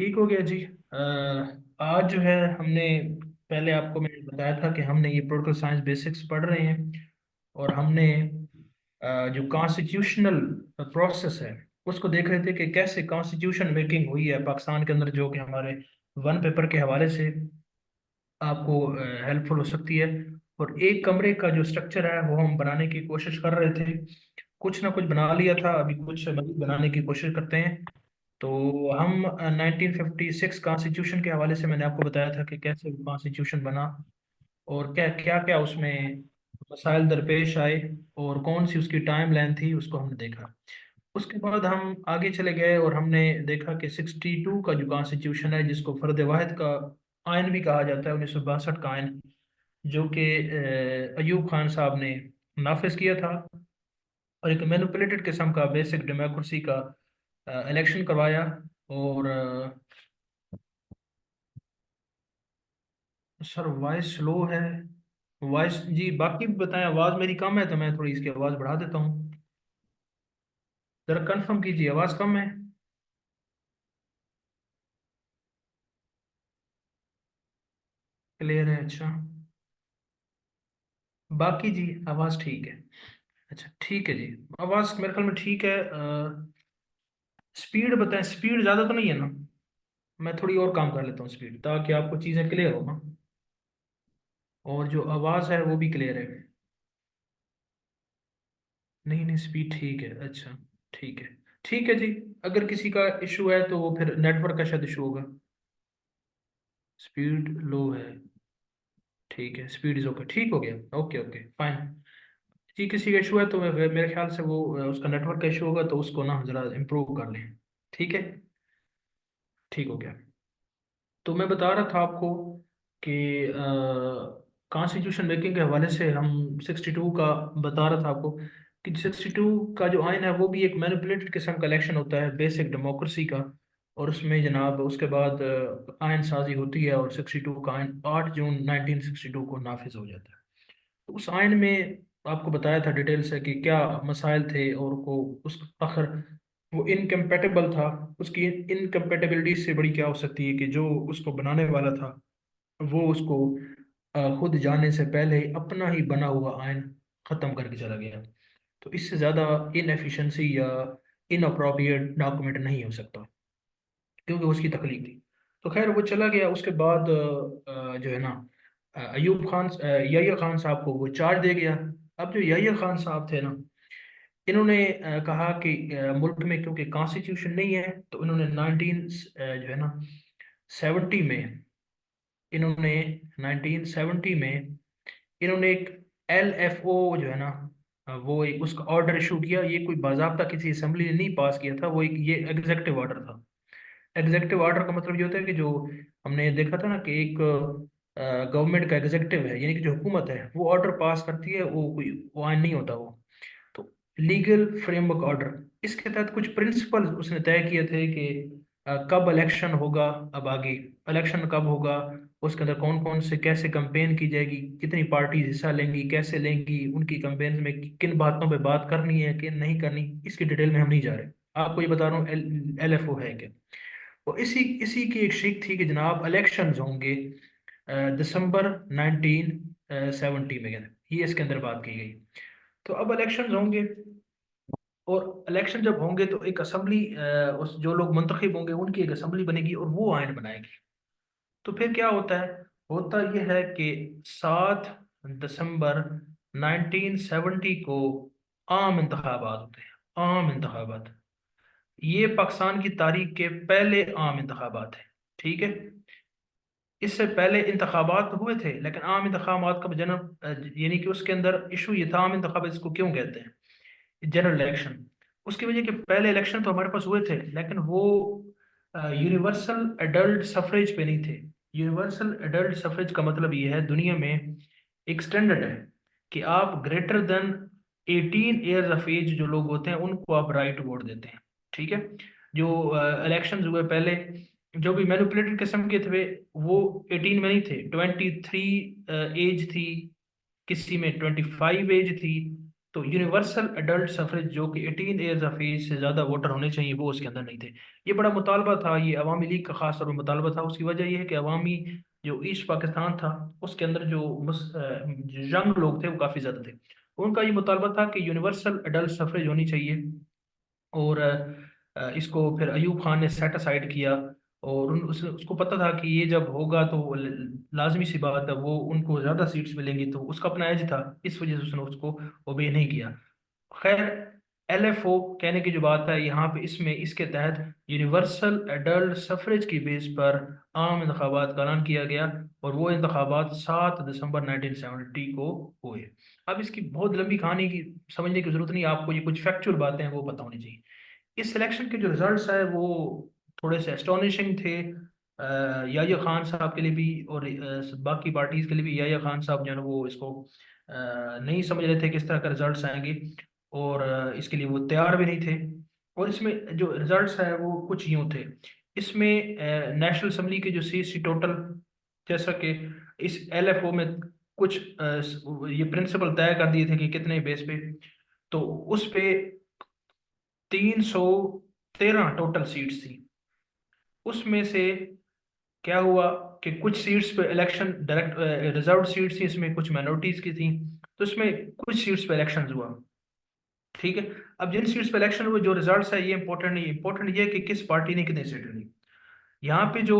ठीक हो गया जी। आज जो है हमने पहले आपको मैंने बताया था कि हमने ये पॉलिटिकल साइंस बेसिक्स पढ़ रहे हैं और हमने जो कॉन्स्टिट्यूशनल प्रोसेस है उसको देख रहे थे कि कैसे कॉन्स्टिट्यूशन मेकिंग हुई है पाकिस्तान के अंदर, जो कि हमारे वन पेपर के हवाले से आपको हेल्पफुल हो सकती है। और एक कमरे का जो स्ट्रक्चर है वो हम बनाने की कोशिश कर रहे थे। कुछ ना कुछ बना लिया था, अभी कुछ मजीद बनाने की कोशिश करते हैं। तो हम 1956 कॉन्स्टिट्यूशन के हवाले से मैंने आपको बताया था कि कैसे कॉन्स्टिट्यूशन बना और क्या क्या क्या उसमें मसाइल दरपेश आए और कौन सी उसकी टाइम लाइन थी, उसको हमने देखा। उसके बाद हम आगे चले गए और हमने देखा कि 62 का जो कॉन्स्टिट्यूशन है, जिसको फर्द वाहिद का आयन भी कहा जाता है, 1962 का आयन, जो कि अयूब खान साहब ने नाफिज किया था और एक मैनिपुलेटेड किस्म का बेसिक डेमोक्रेसी का इलेक्शन करवाया। और सर वॉइस स्लो है। वॉइस जी, बाकी भी बताएं। आवाज़ मेरी कम है तो मैं थोड़ी इसकी आवाज़ बढ़ा देता हूँ। जरा कंफर्म कीजिए, आवाज़ कम है? क्लियर है? अच्छा। बाकी जी आवाज़ ठीक है? अच्छा ठीक है जी। आवाज़ मेरे ख्याल में ठीक है। स्पीड बताएं, स्पीड ज़्यादा तो नहीं है ना? मैं थोड़ी और काम कर लेता हूँ स्पीड, ताकि आपको चीज़ें क्लियर हो ना, और जो आवाज़ है वो भी क्लियर है। नहीं नहीं, स्पीड ठीक है। अच्छा ठीक है। ठीक है जी। अगर किसी का इशू है तो वो फिर नेटवर्क का शायद इशू होगा। स्पीड लो है। ठीक है, स्पीड इज ओके, ठीक हो गया। Okay okay fine. जी किसी का इशू है तो मेरे ख्याल से वो उसका नेटवर्क का इशू होगा, तो उसको ना जरा इम्प्रूव कर लें। ठीक है। ठीक हो गया। तो मैं बता रहा था आपको कि कॉन्स्टिट्यूशन मेकिंग के हवाले से हम 62 का बता रहा था आपको कि 62 का जो आइन है वो भी एक मैनिपुलेटेड किस्म का इलेक्शन होता है बेसिक डेमोक्रेसी का। और उसमें जनाब उसके बाद आइन साजी होती है और 62 का आइन 8 जून 1962 को नाफिज हो जाता है। तो उस आयन में आपको बताया था डिटेल से कि क्या मसाइल थे और को उस आखिर वो इनकम्पेटेबल था। उसकी इनकम्पेटेबिलिटी से बड़ी क्या हो सकती है कि जो उसको बनाने वाला था वो उसको खुद जाने से पहले ही अपना ही बना हुआ आयन ख़त्म करके चला गया। तो इससे ज़्यादा इनएफिशिएंसी या इनअप्रोप्रिएट डॉक्यूमेंट नहीं हो सकता, क्योंकि उसकी तकलीफ थी। तो खैर वो चला गया। उसके बाद जो है ना, अयूब खान याह्या खान साहब को वो चार्ज दे गया। अब जो याह्या खान साहब थे ना, इन्होंने कहा कि मुल्क में क्योंकि कॉन्स्टिट्यूशन नहीं है, तो इन्होंने 19 जो है ना 70 में, इन्होंने 1970 में इन्होंने एक LFO जो है ना, वो एक उसका ऑर्डर इशू किया। ये कोई बाजाब्ता किसी असेंबली ने नहीं पास किया था, वो एक ये एग्जेक्टिव ऑर्डर था। एग्जेक्टिव ऑर्डर का मतलब ये होता है कि जो हमने देखा था ना कि एक गवर्नमेंट का एग्जेक्टिव है, यानी कि जो हुकूमत है वो ऑर्डर पास करती है, वो कोई वो आइन नहीं होता वो। तो लीगल फ्रेमवर्क ऑर्डर, इसके तहत कुछ प्रिंसिपल उसने तय किए थे कि कब इलेक्शन होगा, अब आगे इलेक्शन कब होगा, उसके अंदर कौन कौन से कैसे कंपेन की जाएगी, कितनी पार्टीज हिस्सा लेंगी, कैसे लेंगी, उनकी कंपेन में किन बातों पे बात करनी है किन नहीं करनी, इसकी डिटेल में हम नहीं जा रहे। आपको ये बता रहा हूँ LFO है क्या। तो इसी इसी की एक शीख थी कि जनाब इलेक्शंस होंगे दिसंबर 1970 में, ये इसके अंदर बात की गई। तो अब इलेक्शंस होंगे, और इलेक्शन जब होंगे तो एक असेंबली, उस जो लोग मुंतखब होंगे उनकी एक असेंबली बनेगी और वो आयन बनाएगी। तो फिर क्या होता है, होता यह है कि 7 दिसंबर 1970 को आम इंतखाबात होते हैं। आम इंतखाबात, ये पाकिस्तान की तारीख के पहले आम इंतखाबात हैं। ठीक है। इससे पहले इंतखाबात तो हुए थे, लेकिन आम इंतखाबात का जन्म यानी कि उसके अंदर इशू ये था, आम इंतखाबात इसको क्यों कहते हैं, जनरल इलेक्शन। उसकी वजह कि पहले इलेक्शन तो हमारे पास हुए थे, लेकिन वो यूनिवर्सल एडल्ट सफरेज पे नहीं थे। यूनिवर्सल एडल्ट सफरेज का मतलब ये है, दुनिया में एक स्टैंडर्ड है कि आप greater than 18 years of age जो लोग होते हैं उनको आप राइट वोट देते हैं। ठीक है। जो इलेक्शन हुए पहले, जो भी मैनिपुलेटेड किस्म के थे, वो 18 में नहीं थे, 23 एज थी, किसी में 25 एज थी, तो यूनिवर्सल एडल्ट सफरेज जो कि 18 ईयर्स ऑफ एज से ज़्यादा वोटर होने चाहिए, वो उसके अंदर नहीं थे। ये बड़ा मुतालबा था, ये अवामी लीग का खास तौर पर मुतालबा था। उसकी वजह यह है कि अवामी जो ईस्ट पाकिस्तान था उसके अंदर जो यंग लोग थे वो काफ़ी ज़्यादा थे। उनका ये मुतालबा था कि यूनिवर्सल एडल्ट सफरेज होनी चाहिए। और इसको फिर अयूब खान ने सेट असाइड किया। और उसको पता था कि ये जब होगा तो लाजमी सी बात है वो उनको ज़्यादा सीट्स मिलेंगी, तो उसका अपना एज था, इस वजह से उसने उसको ओबे नहीं किया। खैर, LFO कहने की जो बात है यहाँ पे, इसमें इसके तहत यूनिवर्सल एडल्ट सफरेज की बेस पर आम इंतखाबात का ऐलान किया गया। और वो इंतखाबात 7 दिसंबर 1970 को हुए। अब इसकी बहुत लंबी कहानी की समझने की जरूरत नहीं, आपको ये कुछ फैक्चुअल बातें हैं वो पता होनी चाहिए। इस सिलेक्शन के जो रिजल्ट्स है वो थोड़े से एस्टोनिशिंग थे। याह्या खान साहब के लिए भी और बाकी पार्टीज के लिए भी। याह्या खान साहब जो है ना वो इसको नहीं समझ रहे थे किस तरह का रिजल्ट्स आएंगे, और इसके लिए वो तैयार भी नहीं थे। और इसमें जो रिजल्ट्स है वो कुछ यूं थे। इसमें नेशनल असम्बली के जो सीट सी टोटल, जैसा कि इस LFO में कुछ ये प्रिंसिपल तय कर दिए थे कि कितने बेस पे, तो उस पे 313 टोटल सीट्स थी। उसमें से क्या हुआ कि कुछ सीट्स पे इलेक्शन डायरेक्ट रिजर्व सीट्स थी, इसमें कुछ माइनॉरिटीज की थी, तो इसमें कुछ सीट्स पे इलेक्शन हुआ। ठीक है। अब जिन सीट्स पे इलेक्शन हुए, जो रिजल्ट्स है ये इंपॉर्टेंट नहीं, इंपॉर्टेंट ये है कि किस पार्टी ने कितनी सीट ली। यहाँ पे जो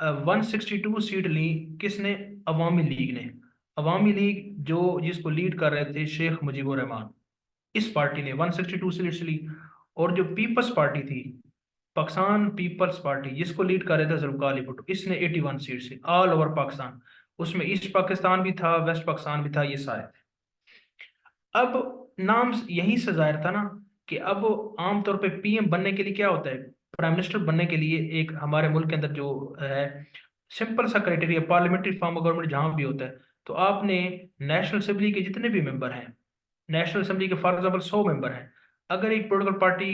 162 सीट ली, किसने? अवामी लीग ने। अवामी लीग जो जिसको लीड कर रहे थे शेख मुजीबुर रहमान, इस पार्टी ने 162 सीट्स ली। और जो पीपल्स पार्टी थी, पाकिस्तान पीपल्स पार्टी, जिसको लीड कर रहे थे जुल्फिकार अली भुट्टो, इसने 81 सीट्स ली ऑल ओवर पाकिस्तान। उसमें ईस्ट पाकिस्तान भी था, वेस्ट पाकिस्तान भी था, ये सारे थे। अब नाम यहीं से जाहिर था ना कि अब आमतौर पे PM बनने के लिए क्या होता है, प्राइम मिनिस्टर बनने के लिए एक हमारे मुल्क के अंदर जो है सिंपल सा criteria, parliamentary form of government जहां भी होता है, तो आपने नेशनल असेंबली के जितने भी मेंबर हैं, नेशनल असेंबली के फॉर एग्जाम्पल 100 मेंबर हैं, अगर एक पॉलिटिकल पार्टी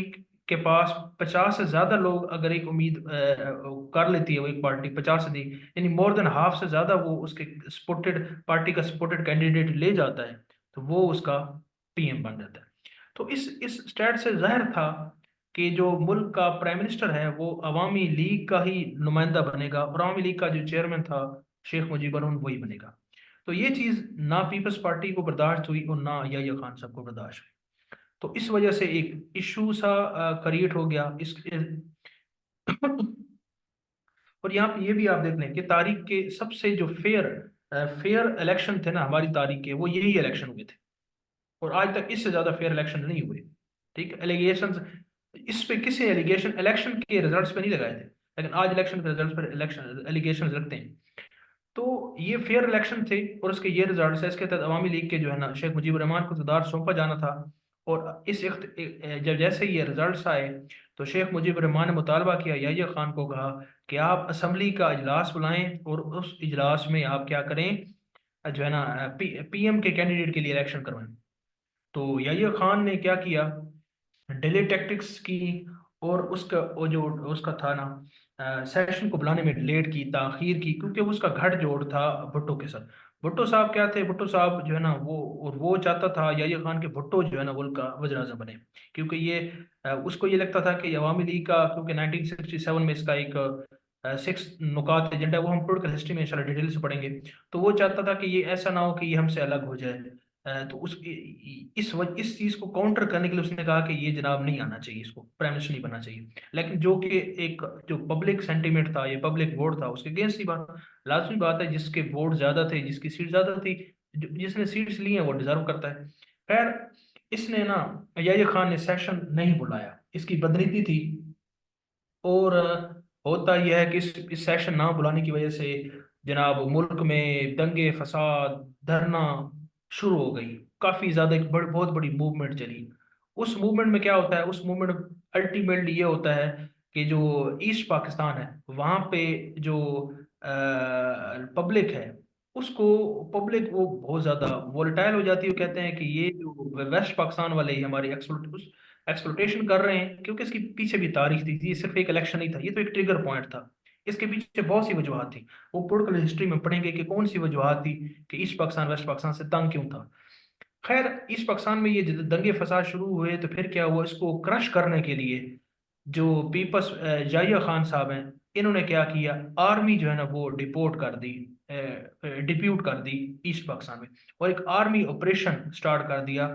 के पास 50 से ज्यादा लोग अगर एक उम्मीद कर लेती है, वो एक पार्टी 50 से दी, यानी मोर देन हाफ से ज्यादा वो उसके सपोर्टेड पार्टी का सपोर्टेड कैंडिडेट ले जाता है, तो वो उसका PM बन जाता है। तो इस स्टेट से जाहिर था कि जो मुल्क का प्राइम मिनिस्टर है वो अवामी लीग का ही नुमाइंदा बनेगा, और अवामी लीग का जो चेयरमैन था शेख मुजीबर रहमान वही बनेगा। तो ये चीज ना पीपल्स पार्टी को बर्दाश्त हुई और ना याह्या खान साहब को बर्दाश्त हुई। तो इस वजह से एक इशू सा क्रिएट हो गया और यहाँ पे ये भी आप देख लें कि तारीख के सबसे जो फेयर इलेक्शन थे ना हमारी तारीख के, वो यही इलेक्शन हुए थे। और आज तक इससे ज्यादा फेयर इलेक्शन नहीं हुए। ठीक है, एलिगेशन इस पे किसी एलिगेशन इलेक्शन के रिजल्ट्स पे नहीं लगाए थे, लेकिन आज इलेक्शन के रिजल्ट्स पर इलेक्शन एलिगेशन लगते हैं। तो ये फेयर इलेक्शन थे और उसके ये रिजल्ट है। इसके तहत अवामी लीग के जो है ना शेख मुजीबुर रहमान को इक़्तिदार सौंपा जाना था। और जब जैसे ये रिजल्ट्स आए, तो शेख मुजीबुर रहमान ने मुतालबा किया, याह्या खान को कहा कि आप असम्बली का इजलास बुलाएं और उस इजलास में आप क्या करें, जो है ना PM के कैंडिडेट के लिए इलेक्शन करवाएं। तो याह्या खान ने क्या किया, डिले टैक्टिक्स की, और उसका वो जो उसका था ना सेशन को बुलाने में लेट की, ताखीर की, क्योंकि उसका गठ जोड़ था भुट्टो के साथ। भुट्टो साहब क्या थे, भुट्टो साहब जो है ना वो, और वो चाहता था याह्या खान के भुट्टो जो है ना मुल्क का वज़ीर आज़म बने, क्योंकि ये उसको ये लगता था कि अवामी लीग का, क्योंकि 1967 में इसका एक 6 नुकात एजेंडा, वो हम पोलिटिकल हिस्ट्री में इंशाल्लाह डिटेल से पढ़ेंगे। तो वो चाहता था कि ये ऐसा ना हो कि ये हमसे अलग हो जाए। तो इस चीज को काउंटर करने के लिए उसने कहा कि ये जनाब नहीं आना चाहिए, इसको प्राइम मिनिस्टर नहीं बनना चाहिए। लेकिन जो कि एक जो पब्लिक सेंटीमेंट था, ये पब्लिक वोट था, उसके अगेंस्ट ही बात, लाजमी बात है, जिसके वोट ज्यादा थे, जिसकी सीट ज्यादा थी, जिसने सीट्स ली हैं वो डिजर्व करता है। खैर, इसने ना याह्या खान ने सेशन नहीं बुलाया, इसकी बदनीति थी। और होता यह है कि इस सेशन ना बुलाने की वजह से जनाब मुल्क में दंगे फसाद, धरना शुरू हो गई। काफी ज्यादा एक बहुत बड़ी मूवमेंट चली। उस मूवमेंट में क्या होता है, उस मूवमेंट अल्टीमेटली ये होता है कि जो ईस्ट पाकिस्तान है वहां पे जो पब्लिक है, उसको पब्लिक वो बहुत ज्यादा वोलेटाइल हो जाती है। वो कहते हैं कि ये जो वेस्ट पाकिस्तान वाले ही हमारी एक्सप्लोटेशन कर रहे हैं, क्योंकि इसकी पीछे भी तारीख थी, ये सिर्फ एक इलेक्शन नहीं था, ये तो एक ट्रिगर पॉइंट था। इसके पीछे बहुत सी वजूहत थी, वो पॉलिटिकल हिस्ट्री में पढ़ेंगे कि कौन सी वजूहत थी कि ईस्ट पाकिस्तान वेस्ट पाकिस्तान से तंग क्यों था। खैर ईस्ट पाकिस्तान में ये दंगे फसाद शुरू हुए तो फिर क्या हुआ, इसको क्रश करने के लिए जो पीपल्स जाहिया खान साहब हैं, इन्होंने क्या किया, आर्मी जो है ना वो डिपोर्ट कर दी, डिप्यूट कर दी ईस्ट पाकिस्तान में, और एक आर्मी ऑपरेशन स्टार्ट कर दिया।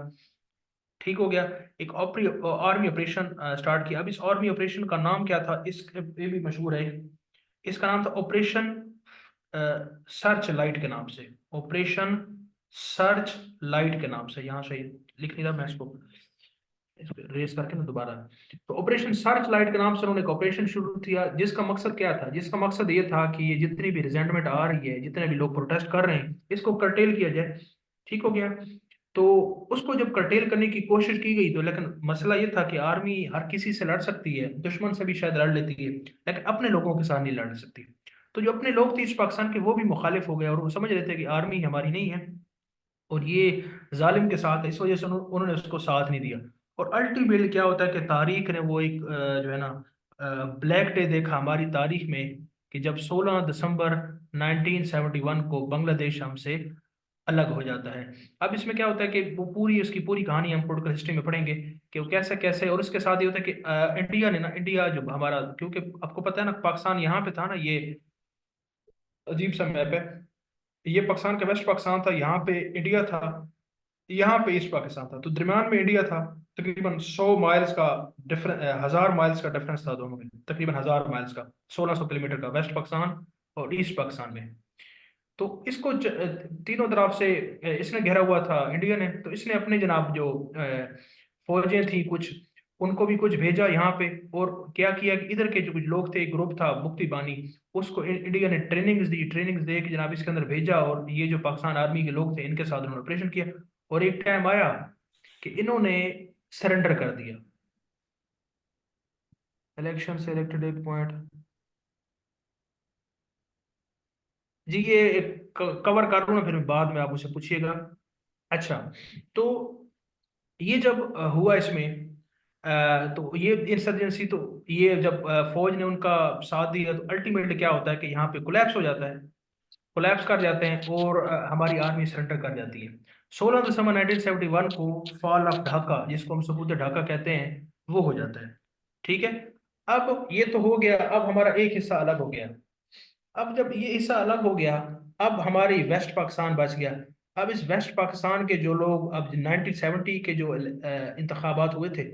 ठीक हो गया, एक आर्मी ऑपरेशन स्टार्ट किया। अब इस आर्मी ऑपरेशन का नाम क्या था, इस ये भी मशहूर है, इसका नाम था ऑपरेशन सर्च लाइट के नाम से, ऑपरेशन सर्च लाइट के नाम से, यहाँ से लिख नहीं था मैं इसको रेस करके ना दोबारा। तो ऑपरेशन सर्च लाइट के नाम से उन्होंने एक ऑपरेशन शुरू किया, जिसका मकसद क्या था, जिसका मकसद ये था कि ये जितनी भी रिजेंटमेंट आ रही है, जितने भी लोग प्रोटेस्ट कर रहे हैं, इसको कर्टेल किया जाए। ठीक हो गया। तो उसको जब कर्टेल करने की कोशिश की गई, तो लेकिन मसला ये था कि आर्मी हर किसी से लड़ सकती है, दुश्मन से भी शायद लड़ लेती है, लेकिन अपने लोगों के साथ नहीं लड़ सकती। तो जो अपने लोग थे इस पाकिस्तान के, वो भी मुखालिफ हो गए, और वो समझ रहे थे कि आर्मी हमारी नहीं है और ये जालिम के साथ है, इस वजह से उन्होंने उसको साथ नहीं दिया। और अल्टीमेटली क्या होता है कि तारीख ने वो एक जो है ना ब्लैक डे देखा हमारी तारीख में, कि जब 16 दिसंबर 1971 को बांग्लादेश हमसे अलग हो जाता है। अब इसमें क्या होता है कि वो पूरी उसकी पूरी कहानी हम पॉलिटिकल हिस्ट्री में पढ़ेंगे कि वो कैसे कैसे, और उसके साथ ये होता है कि इंडिया ने ना, इंडिया जो हमारा, क्योंकि आपको पता है ना पाकिस्तान यहाँ पे था ना, ये अजीब सा मैप है, ये पाकिस्तान का वेस्ट पाकिस्तान था, यहाँ पे इंडिया था, यहाँ पे ईस्ट पाकिस्तान था, तो दरम्यान में इंडिया था। तकरीबन 100 माइल्स का डिफरेंस, 1000 माइल्स का डिफरेंस था दोनों में, तकरीबन 1000 माइल्स का, 1600 किलोमीटर का वेस्ट पाकिस्तान और ईस्ट पाकिस्तान में। तो इसको तीनों तरफ से इसने घेरा हुआ था इंडिया ने, तो इसने अपने जनाब जो फौजें थी कुछ, उनको भी कुछ भेजा यहाँ पे, और क्या किया कि इधर के जो कुछ लोग थे, एक ग्रुप था मुक्ति बानी, उसको इंडिया ने ट्रेनिंग्स दी, ट्रेनिंग्स दे के जनाब इसके अंदर भेजा, और ये जो पाकिस्तान आर्मी के लोग थे इनके साथ उन्होंने ऑपरेशन किया। और एक टाइम आया कि इन्होंने सरेंडर कर दिया। इलेक्शन से इलेक्टेड एक पॉइंट, जी ये कवर करूँ ना, फिर बाद में आप मुझसे पूछिएगा। अच्छा, तो ये जब हुआ इसमें, तो ये इंसर्जेंसी, तो ये जब फौज ने उनका साथ दिया, तो अल्टीमेटली क्या होता है कि यहाँ पे कोलैप्स हो जाता है, कोलैप्स कर जाते हैं, और हमारी आर्मी सरेंडर कर जाती है। 16 दिसंबर 1971 को फॉल ऑफ ढाका, जिसको हम सबूत ढाका कहते हैं, वो हो जाता है। ठीक है। अब ये तो हो गया, अब हमारा एक हिस्सा अलग हो गया। अब जब ये हिस्सा अलग हो गया, अब हमारी वेस्ट पाकिस्तान बच गया। अब इस वेस्ट पाकिस्तान के जो लोग, अब 1970 के जो इंतखाबात हुए थे,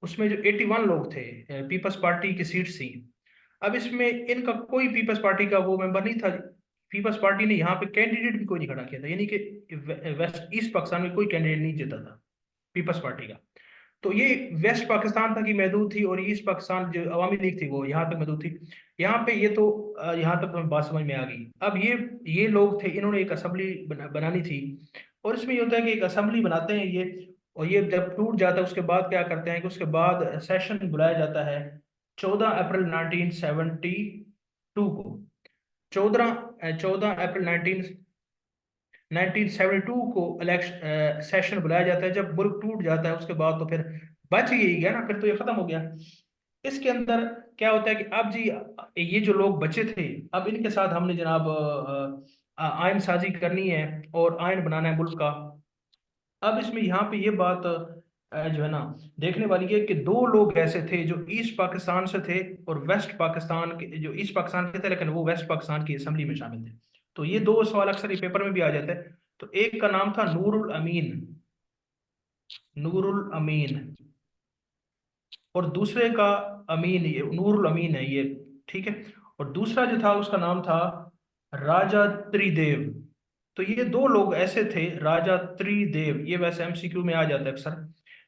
उसमें जो 81 लोग थे, पीपल्स पार्टी की सीट थी। अब इसमें इनका कोई पीपल्स पार्टी का वो मेंबर नहीं था। पीपल्स पार्टी ने यहाँ पे कैंडिडेट भी कोई नहीं खड़ा किया था, यानी कि वेस्ट ईस्ट पाकिस्तान में कोई कैंडिडेट नहीं जीता था पीपल्स पार्टी का। तो ये वेस्ट पाकिस्तान तक ही महदूद थी, और ईस्ट पाकिस्तान जो अवामी लीग थी वो यहाँ तक महदूद थी। यहाँ पे ये तो यहाँ तक तो बात समझ में आ गई। अब ये लोग थे, इन्होंने एक असेंबली बनानी थी, और इसमें ये होता है कि एक असेंबली बनाते हैं ये, और ये जब टूट जाता है उसके बाद क्या करते हैं कि उसके बाद सेशन बुलाया जाता है 14 अप्रैल 1972 को। 14 अप्रैल 1972 को इलेक्शन सेशन बुलाया जाता है। जब मुल्क टूट जाता है उसके बाद, तो फिर बच ही गया ना, फिर तो ये खत्म हो गया। इसके अंदर क्या होता है कि अब जी ये जो लोग बचे थे, अब इनके साथ हमने जनाब आयन साजी करनी है, और आयन बनाना है मुल्क का। अब इसमें यहाँ पे ये बात जो है ना देखने वाली है कि दो लोग ऐसे थे जो ईस्ट पाकिस्तान से थे, और वेस्ट पाकिस्तान के, जो ईस्ट पाकिस्तान के थे लेकिन वो वेस्ट पाकिस्तान की असेंबली में शामिल थे। तो ये दो सवाल अक्सर ये पेपर में भी आ जाते हैं। तो एक का नाम था नूरुल अमीन, नूरुल अमीन, और दूसरे का अमीन, ये नूरुल अमीन है ये। ठीक है। और दूसरा जो था उसका नाम था राजा त्रिदेव। तो ये दो लोग ऐसे थे, राजा त्रिदेव, ये वैसे एमसीक्यू में आ जाता है अक्सर।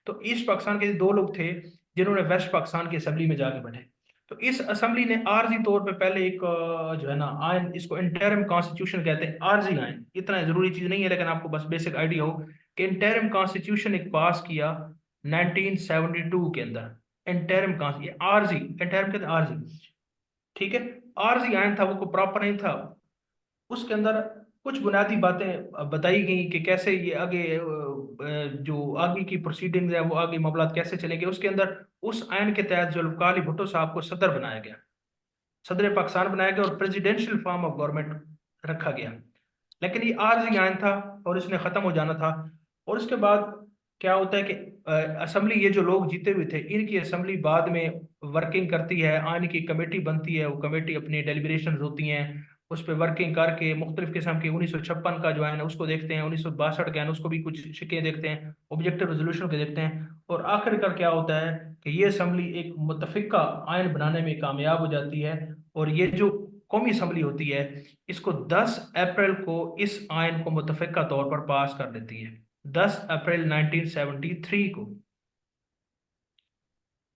तो ईस्ट पाकिस्तान के दो लोग थे जिन्होंने वेस्ट पाकिस्तान की असेंबली में जाके बैठे। तो इस असेंबली ने आर्जी तौर पे पहले एक जो है ना आयन, इसको इंटरिम कॉन्स्टिट्यूशन कहते हैं, आर्जी आयन, इतना जरूरी चीज नहीं है लेकिन आपको बस बेसिक आइडिया हो कि इंटरिम कॉन्स्टिट्यूशन एक पास किया 1972 के अंदर। इंटरिम कॉन्स, ये आर्जी, इंटरिम कहते हैं आर्जी। ठीक है। आर्जी आयन था, वो को प्रॉपर नहीं था। उसके अंदर कुछ बुनियादी बातें बताई गई कि कैसे ये आगे जो आगे की प्रोसीडिंग्स है, वो आगे मामलात कैसे चलेंगे। उसके अंदर उस आयन के तहत जुल्फकार अली भुट्टो साहब को सदर बनाया गया, सदर पाकिस्तान बनाया गया, और प्रेसिडेंशियल फॉर्म ऑफ गवर्नमेंट रखा गया। लेकिन ये आर्जी आयन था और इसने खत्म हो जाना था। और उसके बाद क्या होता है कि असेंबली, ये जो लोग जीते हुए थे, इनकी असेंबली बाद में वर्किंग करती है, आइन की कमेटी बनती है, वो कमेटी अपनी डेलिब्रेशन होती हैं, उस पर वर्किंग करके मुख्तलिफ किस्म के 1956 का जो है ना उसको देखते हैं, 1962 का है ना उसको भी कुछ शिकें देखते हैं, ऑब्जेक्टिव रेजोल्यूशन के देखते हैं, और आखिरकार क्या होता है कि ये असेंबली एक मुतफिका आइन बनाने में कामयाब हो जाती है। और ये जो कौमी असेंबली होती है, इसको 10 अप्रैल को इस आइन को मुतफिका तौर पर पास कर देती है, 10 अप्रैल 1973 को।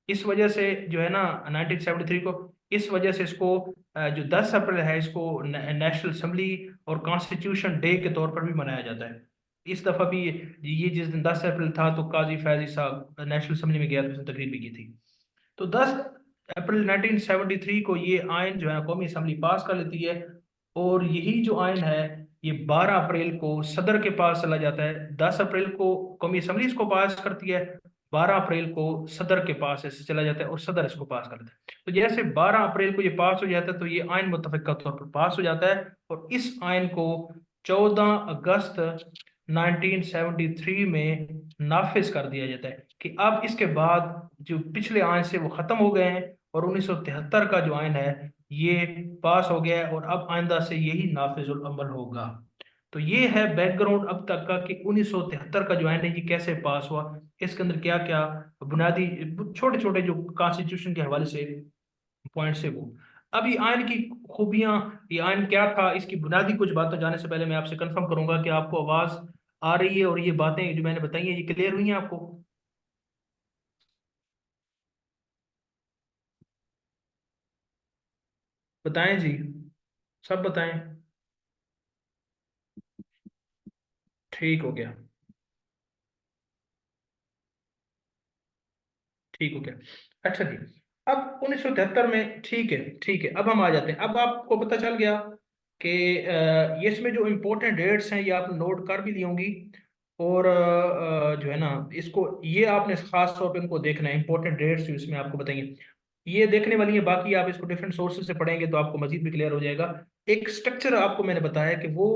इस वजह से जो है ना 1973 को, इस वजह से इसको जो 10 अप्रैल है इसको नेशनल असेंबली और कॉन्स्टिट्यूशन डे के तौर पर भी मनाया जाता है। इस दफा भी ये जिस दिन 10 अप्रैल था तो काजी फैजी साहब नेशनल असेंबली में गया तो उसने तकरीर भी की थी। तो 10 अप्रैल 1973 को ये आयन जो है कौमी असेंबली पास कर लेती है। और यही जो आयन है ये 12 अप्रैल को सदर के पास चला जाता है, 10 अप्रैल को कौमी असेंबली इसको पास करती है, 12 अप्रैल को सदर के पास ऐसे चला जाता है और सदर इसको पास कर देता है। तो जैसे 12 अप्रैल को ये पास हो जाता है तो ये आयन मुतफिका तौर पर पास हो जाता है। और इस आयन को 14 अगस्त 1973 में नाफिज कर दिया जाता है कि अब इसके बाद जो पिछले आयन से वो खत्म हो गए हैं, और 1973 का जो आयन है ये पास हो गया है, और अब आइंदा से यही नाफिजुल अमल होगा। तो ये है बैकग्राउंड अब तक का कि 1973 का जो आयन है ये कैसे पास हुआ, इसके अंदर क्या क्या बुनियादी छोटे छोटे जो कॉन्स्टिट्यूशन के हवाले से पॉइंट से वो। अब ये आयन की खूबियां, ये आयन क्या था, इसकी बुनियादी कुछ बातें जाने से पहले मैं आपसे कंफर्म करूंगा कि आपको आवाज आ रही है और ये बातें जो मैंने बताई है ये क्लियर हुई हैं आपको। बताएं जी, सब बताएं। ठीक हो गया, ठीक हो गया। अच्छा जी, अब 1973 में, ठीक है ठीक है, अब हम आ जाते हैं। अब आपको पता चल गया कि ये इसमें जो इम्पोर्टेंट डेट्स हैं ये आपने नोट कर भी ली होंगी। और जो है ना इसको ये आपने खास तौर पे इनको देखना है, इंपॉर्टेंट डेट्स जो इसमें आपको बताइए ये देखने वाली है। बाकी आप इसको डिफरेंट सोर्सेज से पढ़ेंगे तो आपको मजीद भी क्लियर हो जाएगा। एक स्ट्रक्चर आपको मैंने बताया कि वो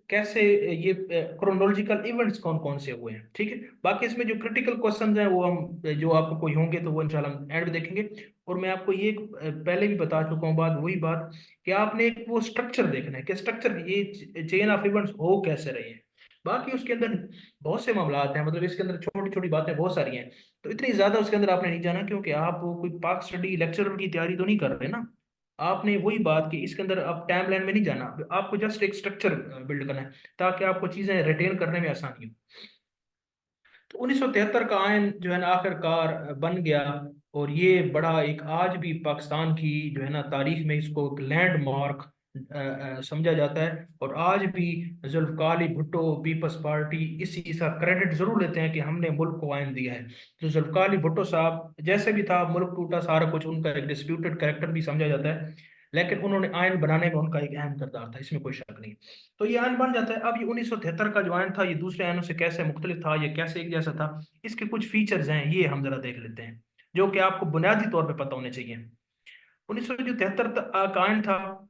कैसे, ये क्रोनोलॉजिकल इवेंट्स कौन कौन से हुए हैं, ठीक है। बाकी इसमें जो क्रिटिकल क्वेश्चंस हैं वो हम जो आपको कोई होंगे तो वो इंशाल्लाह हम एंड में देखेंगे। और मैं आपको ये पहले भी बता चुका हूँ बात, वही बात कि आपने एक वो स्ट्रक्चर देखना है कि स्ट्रक्चर ये चेन ऑफ इवेंट्स हो कैसे रहे हैं। बाकी उसके अंदर बहुत से मामला हैं, मतलब इसके अंदर छोटी छोटी बातें बहुत सारी हैं। तो इतनी ज्यादा उसके अंदर आपने नहीं जाना, क्योंकि आप वो कोई पाक स्टडी लेक्चरर की तैयारी तो नहीं कर रहे ना। आपने वही बात की इसके अंदर आप टाइम लाइन में नहीं जाना, आपको जस्ट एक स्ट्रक्चर बिल्ड करना है ताकि आपको चीजें रिटेन करने में आसानी हो। तो 1973 का आयन जो है ना आखिरकार बन गया। और ये बड़ा एक आज भी पाकिस्तान की जो है ना तारीख में इसको एक लैंडमार्क समझा जाता है। और आज भी जुल्फ़िकार अली भुट्टो पीपल्स पार्टी इस चीज़ का क्रेडिट जरूर लेते हैं कि हमने मुल्क को आयन दिया है। तो जुल्फ़िकार अली भुट्टो साहब जैसे भी था, मुल्क टूटा सारा कुछ, उनका एक डिस्प्यूटेड कैरेक्टर भी समझा जाता है, लेकिन उन्होंने आयन बनाने में उनका एक अहम किरदार था, इसमें कोई शक नहीं। तो ये आयन बन जाता है। अब ये 1973 का जो आयन था ये दूसरे आयनों से कैसे मुख्तलिफ था, ये कैसे एक जैसा था, इसके कुछ फीचर्स हैं ये हम जरा देख लेते हैं जो कि आपको बुनियादी तौर पे पता होने चाहिए। 1973 का आयन था,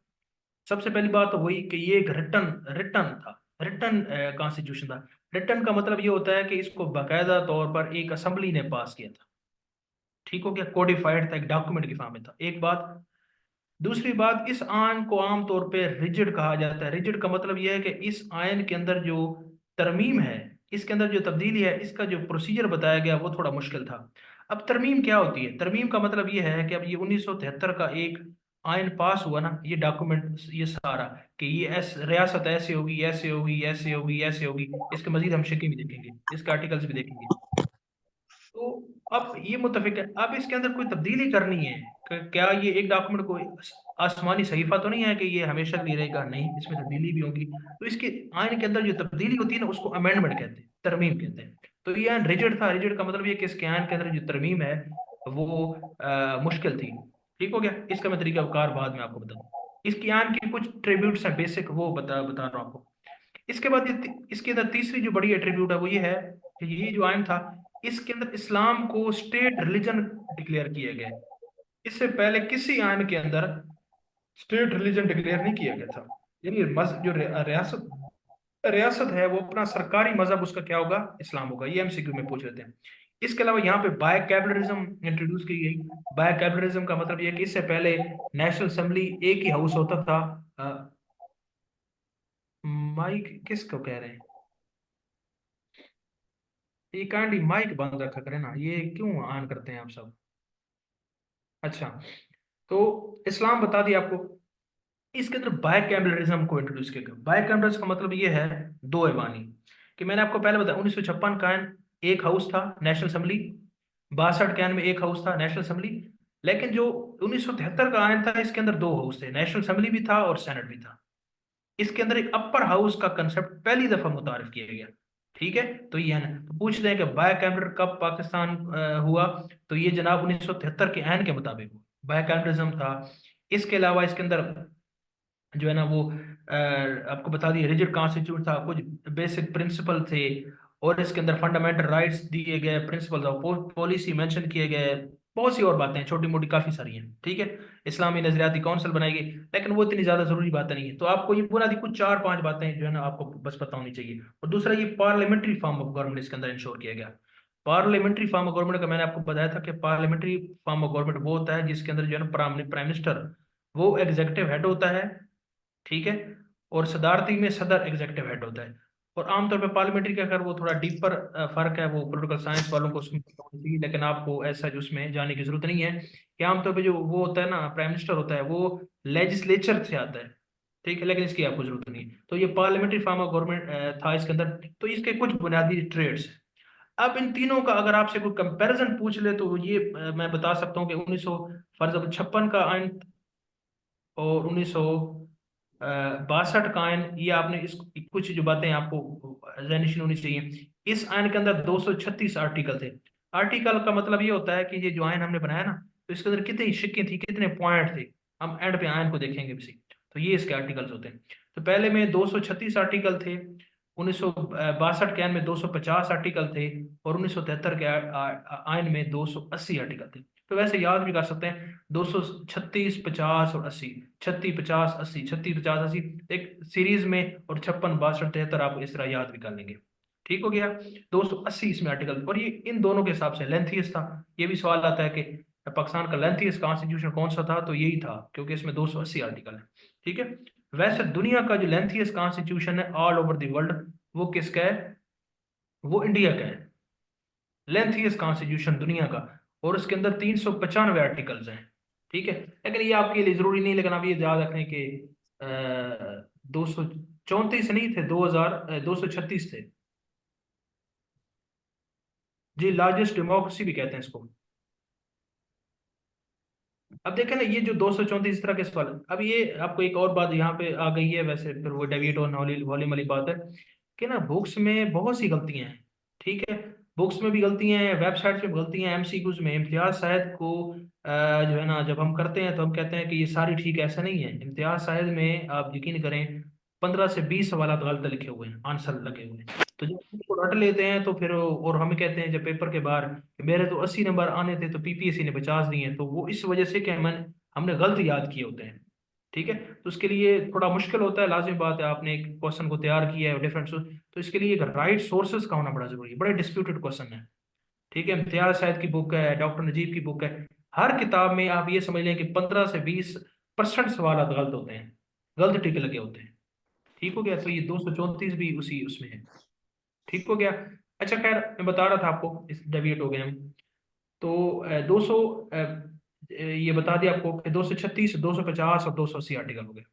सबसे पहली बात तो वही कि ये एक रिटर्न रिटर्न था, रिटर्न कॉन्स्टिट्यूशन था। रिटर्न का मतलब ये होता है कि इसको बाकायदा तौर पर एक असेंबली ने पास किया था, ठीक हो गया, कोडिफाइड था, एक डॉक्यूमेंट की फॉर्म में था, एक बात। दूसरी बात, इस आयन को आमतौर पे रिजिड कहा जाता है। रिजिड का मतलब यह है कि इस आयन के अंदर जो तरमीम है, इसके अंदर जो तब्दीली है, इसका जो प्रोसीजर बताया गया वो थोड़ा मुश्किल था। अब तरमीम क्या होती है? तरमीम का मतलब ये है कि अब ये 1973 का एक आयन पास हुआ ना, ये डॉक्यूमेंट ये सारा कि ये रियासत ऐसे होगी, ऐसे होगी, ऐसे होगी, ऐसे होगी, इसके मजीद हम शिकें भी देखेंगे, इसके आर्टिकल्स भी देखेंगे। तो अब ये मुतफिक है, अब इसके अंदर कोई तब्दीली करनी है क्या, ये एक डॉक्यूमेंट को आसमानी सहीफा तो नहीं है कि ये हमेशा के लिए रहेगा, नहीं, इसमें तब्दीली भी होगी। तो इसके आयन के अंदर जो तब्दीली होती है ना उसको अमेंडमेंट कहते हैं, तरमीम कहते हैं। तो ये आयन रिजिड था, रिजिड का मतलब ये कि इसके आयन के अंदर जो तरमीम है वो मुश्किल थी। ठीक हो गया, इसका मैं तरीकाकार बाद में आपको बता दूं। इसकी आयन की कुछ ट्रिब्यूट्स हैं बेसिक, वो बता बता रहा हूँ आपको। इसके बाद इसके अंदर तीसरी जो बड़ी एट्रीब्यूट है वो ये है कि ये जो आयन था इसके अंदर इस्लाम को स्टेट रिलीजन डिक्लेयर किया गया है। इससे पहले किसी आयन के अंदर स्टेट रिलीजन डिक्लेयर नहीं किया गया था। यानी जो रियासत रियासत है वो अपना सरकारी मजहब उसका क्या होगा, इस्लाम होगा। ये एमसीक्यू में पूछ लेते हैं। इसके अलावा यहाँ पे बायकैबलरिज्म इंट्रोड्यूस की गई। बायकैबलरिज्म का मतलब ये है कि इससे पहले नेशनल असेंबली एक ही हाउस होता था। माइक किसको कह रहे हैं? ये काइंडली माइक बंद रखा करें ना, ये क्यों ऑन करते हैं आप सब? अच्छा, तो इस्लाम बता दिया आपको। इसके अंदर बायकैमरलिज्म को इंट्रोड्यूस किया गया। बायकैमरलिज्म का मतलब ये है दो ऐवानी। कि मैंने आपको पहले बताया 1956 का एक हाउस था नेशनल असेंबली, 62 के में एक हाउस था नेशनल असेंबली। लेकिन जो 1973 का आयन था इसके अंदर दो हाउस थे, नेशनल असेंबली भी था और सेनेट भी था। इसके अंदर एक अपर हाउस का कंसेप्ट पहली दफा मुतारिफ किया गया। ठीक है, तो ये है ना, तो पूछते हैं कि बायकैमरल कब पाकिस्तान हुआ? तो ये जनाब 1973 के आयन के मुताबिक हुआ, बायकैमरलिज्म था। इसके अलावा इसके अंदर जो है ना वो आपको बता दिए रिजिड कॉन्स्टिट्यूट था, कुछ बेसिक प्रिंसिपल थे, और इसके अंदर फंडामेंटल राइट्स दिए गए, प्रिंसिपल्स ऑफ पॉलिसी मेंशन किए गए। बहुत सी और बातें छोटी मोटी काफी सारी हैं। ठीक है, इस्लामी नजरियाती काउंसिल बनाई गई, लेकिन वो इतनी ज्यादा जरूरी बातें नहीं है। तो आपको ये बुनियादी कुछ चार पांच बातें जो है ना आपको बस पता होनी चाहिए। और दूसरा, ये पार्लियामेंट्री फॉर्म ऑफ गवर्नमेंट इसके अंदर इंश्योर किया गया। पार्लियामेंट्री फॉर्म ऑफ गवर्नमेंट का मैंने आपको बताया था कि पार्लियामेंट्री फॉर्म ऑफ गवर्नमेंट वो होता है जिसके अंदर जो है ना प्राइम प्राइम मिनिस्टर वो एग्जीक्यूटिव हेड होता है। ठीक है, और सदारती में सदर एग्जीक्यूटिव हेड होता है। और आमतौर पे पार्लियामेंट्री का अगर वो थोड़ा डीपर फर्क है, वो पॉलिटिकल साइंस वालों को उसमें पता होना चाहिए, लेकिन आपको ऐसा जो उसमें जाने की जरूरत नहीं है। कि आमतौर पे जो वो होता है ना प्राइम मिनिस्टर होता है वो लेजिस्लेचर से आता है। ठीक है, लेकिन इसकी आपको जरूरत नहीं है। तो ये पार्लियामेंट्री फॉर्म ऑफ गवर्नमेंट था इसके अंदर। तो इसके कुछ बुनियादी ट्रेड्स। अब इन तीनों का अगर आपसे कोई कंपैरिजन पूछ ले तो ये मैं बता सकता हूँ कि 1956 का आइन और 1962 का आयन, ये आपने इस कुछ जो बातें आपको जहनीशीन होनी चाहिए। इस आयन के अंदर 236 आर्टिकल थे। आर्टिकल का मतलब ये होता है कि ये जो आयन हमने बनाया ना, तो इसके अंदर कितनी शिक्कें थी, कितने पॉइंट थे। हम एंड पे आयन को देखेंगे भी। तो ये इसके आर्टिकल्स होते हैं। तो पहले में 236 आर्टिकल थे, 1962 के आयन में 250 आर्टिकल थे, और 1973 के आयन में 280 आर्टिकल थे। तो वैसे याद भी कर सकते हैं, 236, 50 और 80, 36, 50, 80, 36, 50, 80 एक सीरीज में, और 56, 62, 73 आप इस तरह याद भी कर लेंगे। ठीक हो गया। 280 इसमें आर्टिकल, और ये इन दोनों के हिसाब से लेंथीएस्ट था। ये भी सवाल आता है कि पाकिस्तान का लेंथीएस्ट कॉन्स्टिट्यूशन कौन सा था, तो यही था, क्योंकि इसमें 280 आर्टिकल है। ठीक है, वैसे दुनिया का जो लेंथीएस्ट कॉन्स्टिट्यूशन है ऑल ओवर द वर्ल्ड, वो किसका है? वो इंडिया का है, लेंथीएस्ट कॉन्स्टिट्यूशन दुनिया का। और उसके अंदर 395 आर्टिकल्स हैं। ठीक है, लेकिन ये आपके लिए जरूरी नहीं, लेकिन आप ये याद रखें कि 234 नहीं थे, 236 थे। जी, लार्जेस्ट डेमोक्रेसी भी कहते हैं इसको। अब देखें ना, ये जो 234 तरह के सवाल, अब ये आपको एक और बात यहाँ पे आ गई है, वैसे फिर वो डेविएट और वॉल्यूम वाली बात है कि ना बुक्स में बहुत सी गलतियां हैं। ठीक है, बुक्स में भी गलतियां हैं, वेबसाइट्स में भी गलतियां हैं, एमसीक्यूज में। इम्तियाज शायद को जो है ना जब हम करते हैं तो हम कहते हैं कि ये सारी ठीक है, ऐसा नहीं है। इम्तियाज शायद में आप यकीन करें 15 से 20 सवाल गलत लिखे हुए हैं, आंसर लगे हुए हैं। तो जब हम उसको रट लेते हैं तो फिर, और हमें कहते हैं जब पेपर के बाहर कि मेरे तो 80 नंबर आने थे तो पीपीएससी ने 50 दिए हैं, तो वो इस वजह से कि हमने गलत याद किए होते हैं। ठीक है, तो उसके लिए थोड़ा मुश्किल होता है, लाजिम बात है, आपने एक क्वेश्चन को तैयार किया है डिफरेंट सोर्स, तो इसके लिए एक राइट सोर्सेज का होना बड़ा जरूरी है। बड़े डिस्प्यूटेड क्वेश्चन है। ठीक है, इम्तियाज शाहिद की बुक है, डॉक्टर नजीब की बुक है, हर किताब में आप ये समझ लें कि 15 से 20% सवाल गलत होते हैं, गलत टिक लगे होते हैं। ठीक हो गया, तो ये 234 भी उसी उसमें है। ठीक हो गया। अच्छा, खैर मैं बता रहा था आपको, इस डेविएट हो गए हम। तो 200 ये बता दिया आपको कि 236, 250 और 280 आर्टिकल हो गए।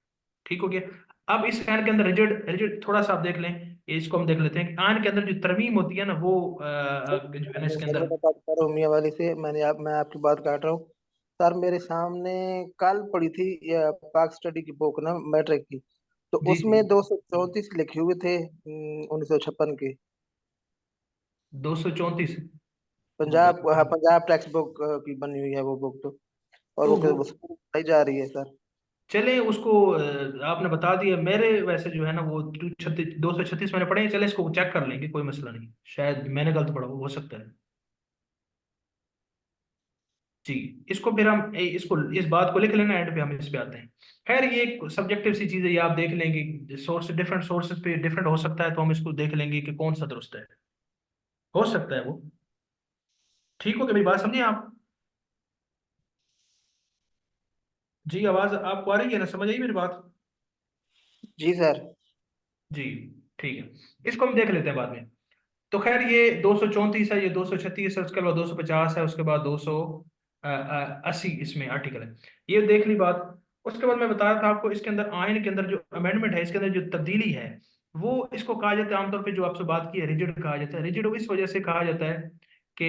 ठीक हो गया। अब इस आयन के अंदर रिजिड रिजिड थोड़ा सा आप देख लें, इसको हम देख लेते हैं कि आयन के अंदर जो तरमीम होती है ना वो जो है ना इसके सर अंदर। मैं बात कर रहा हूँ मियाँ वाली से। मैं आपकी बात काट रहा हूँ। सर मेरे सामने कल पड़ी थी ये पाक स्टडी की बुक ना, मैट्रिक की। तो जी जी, उसमें 234 लिखे हुए थे 1956 के। 234। पंजाब, हाँ पंजाब टेक्स्ट बुक की बनी हुई है वो बुक तो। और तो वो वो बताई जा रही है सर। चले उसको आपने बता दिया, मेरे वैसे जो है ना वो 236 मैंने पढ़े हैं। चले इसको चेक कर लेंगे, कोई मसला नहीं, शायद मैंने गलत पढ़ा हो सकता है। जी, इसको फिर हम इसको इस बात को लिख लेना, एंड पे हम इस पे आते हैं। खैर ये एक सब्जेक्टिव सी चीज है, ये आप देख लेंगे, सोर्स डिफरेंट सोर्सेज पे डिफरेंट हो सकता है, तो हम इसको देख लेंगे कि कौन सा दुरुस्त है, हो सकता है वो। ठीक हो गया, मेरी बात समझिए आप? जी, आवाज आपको आ रही है ना, समझ आई मेरी बात? जी सर। जी, ठीक है, इसको हम देख लेते हैं बाद में। तो खैर ये 234 है, ये 236 है, उसके बाद 250 है, उसके बाद 280 इसमें आर्टिकल है। ये देख ली बात। उसके बाद मैं बता रहा था आपको, इसके अंदर आयन के अंदर जो अमेंडमेंट है, इसके अंदर जो तब्दीली है, वो इसको कहा जाता है आमतौर पे, जो आपसे बात की है, रिजिड कहा जाता है। रिजिड इस वजह से कहा जाता है कि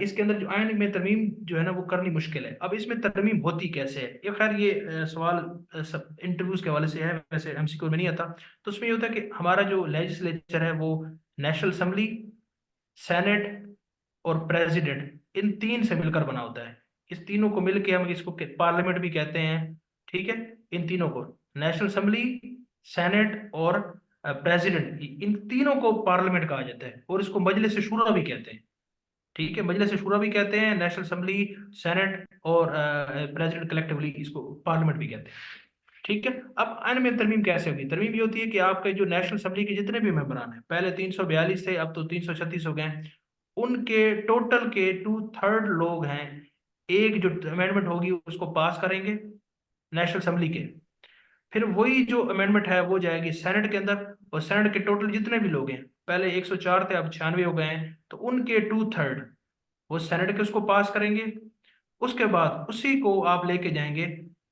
इसके अंदर जो आयन में तरमीम जो है ना वो करनी मुश्किल है। अब इसमें तरमीम होती कैसे है, ये खैर ये सवाल सब इंटरव्यूज के हवाले से है, वैसे एमसीक्यू में नहीं आता। तो उसमें ये होता है कि हमारा जो लेजिस्लेचर है वो नेशनल असेंबली, सेनेट और प्रेसिडेंट, इन तीन से मिलकर बना होता है। इस तीनों को मिलके हम इसको पार्लियामेंट भी कहते हैं। ठीक है, इन तीनों को, नेशनल असेंबली, सेनेट और प्रेसिडेंट, इन तीनों को पार्लियामेंट कहा जाता है, और इसको मजलिस शूरा भी कहते हैं। ठीक है, मजलिस शूरा भी कहते हैं, नेशनल असेंबली, सेनेट और प्रेसिडेंट कलेक्टिवली इसको पार्लियामेंट भी कहते हैं। ठीक है, अब आइन में तरमीम कैसे होगी? तरमीम ये होती है कि आपके जो नेशनल असेंबली के जितने भी मेंबरान हैं, पहले 342 थे, अब तो 336 हो गए हैं, उनके टोटल के 2/3 लोग हैं, एक जो अमेंडमेंट होगी उसको पास करेंगे नेशनल असेंबली के। फिर वही जो अमेंडमेंट है वो जाएगी सेनेट के अंदर, और सेनेट के टोटल जितने भी लोग हैं, पहले 104 थे, अब 96 हो गए हैं, तो उनके 2/3 वो सेनेट के उसको पास करेंगे। उसके बाद उसी को आप लेके जाएंगे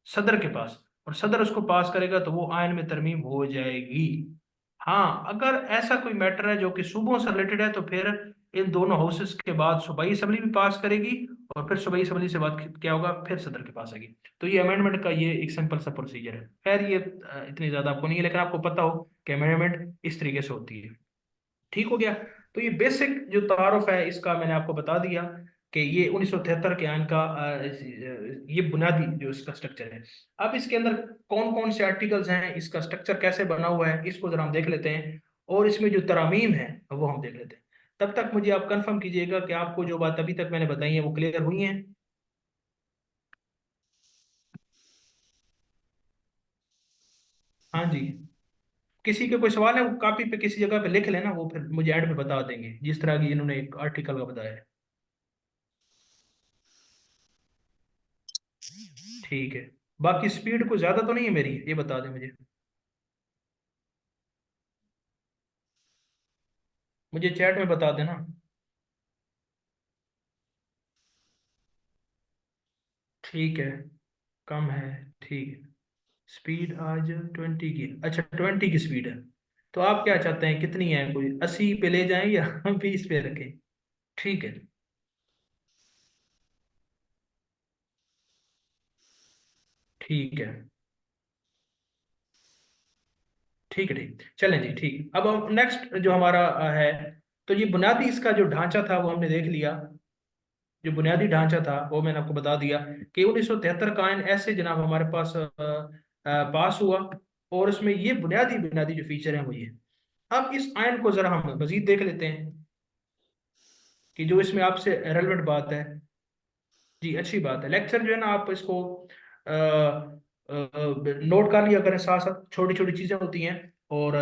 सदर के पास, और सदर उसको पास करेगा, तो वो आयन में तरमीम हो जाएगी। हाँ, अगर ऐसा कोई मैटर है जो कि सूबों से रिलेटेड है, तो फिर इन दोनों हाउसेस के बाद सूबाई असेंबली भी पास करेगी, और फिर सूबाई असेंबली से बाद क्या होगा, फिर सदर के पास आएगी। तो ये अमेंडमेंट का ये एक सिंपल सा प्रोसीजर है। खैर ये इतनी ज्यादा आपको नहीं है, लेकिन आपको पता हो कि अमेंडमेंट इस तरीके से होती है। ठीक हो गया। तो ये बेसिक जो तारुफ है इसका मैंने आपको बता दिया, कि ये 1973 के आयन का ये बुनियादी जो इसका स्ट्रक्चर है। अब इसके अंदर कौन कौन से आर्टिकल्स हैं, इसका स्ट्रक्चर कैसे बना हुआ है, इसको जरा हम देख लेते हैं, और इसमें जो तरामीम है वो हम देख लेते हैं। तब तक मुझे आप कंफर्म कीजिएगा कि आपको जो बात अभी तक मैंने बताई है वो क्लियर हुई है। हाँ जी, किसी के कोई सवाल है वो कॉपी पे किसी जगह पे लिख लेना, वो फिर मुझे एंड में बता देंगे, जिस तरह की इन्होंने एक आर्टिकल का बताया है। ठीक है, बाकी स्पीड को ज्यादा तो नहीं है मेरी, ये बता दें मुझे। मुझे चैट में बता देना। ठीक है, कम है, ठीक है। स्पीड आज 20 की, अच्छा 20 की स्पीड है। तो आप क्या चाहते हैं, कितनी है, कोई 80 पे ले जाएं या 20 पे रखें? ठीक है, ठीक है, ठीक है, ठीक, चलें जी, ठीक। अब हम नेक्स्ट जो हमारा है, तो ये बुनियादी इसका जो ढांचा था वो हमने देख लिया। जो बुनियादी ढांचा था वो मैंने आपको बता दिया, कि 1973 का आयन ऐसे जनाब हमारे पास पास हुआ, और उसमें ये बुनियादी बुनियादी जो फीचर हैं वो ये। अब इस आयन को जरा हम मजीद देख लेते हैं, कि जो इसमें आपसे रेलेवेंट बात है। जी, अच्छी बात है, लेक्चर जो है ना आप इसको नोट कर लिया करें, साथ साथ छोटी छोटी चीजें होती हैं, और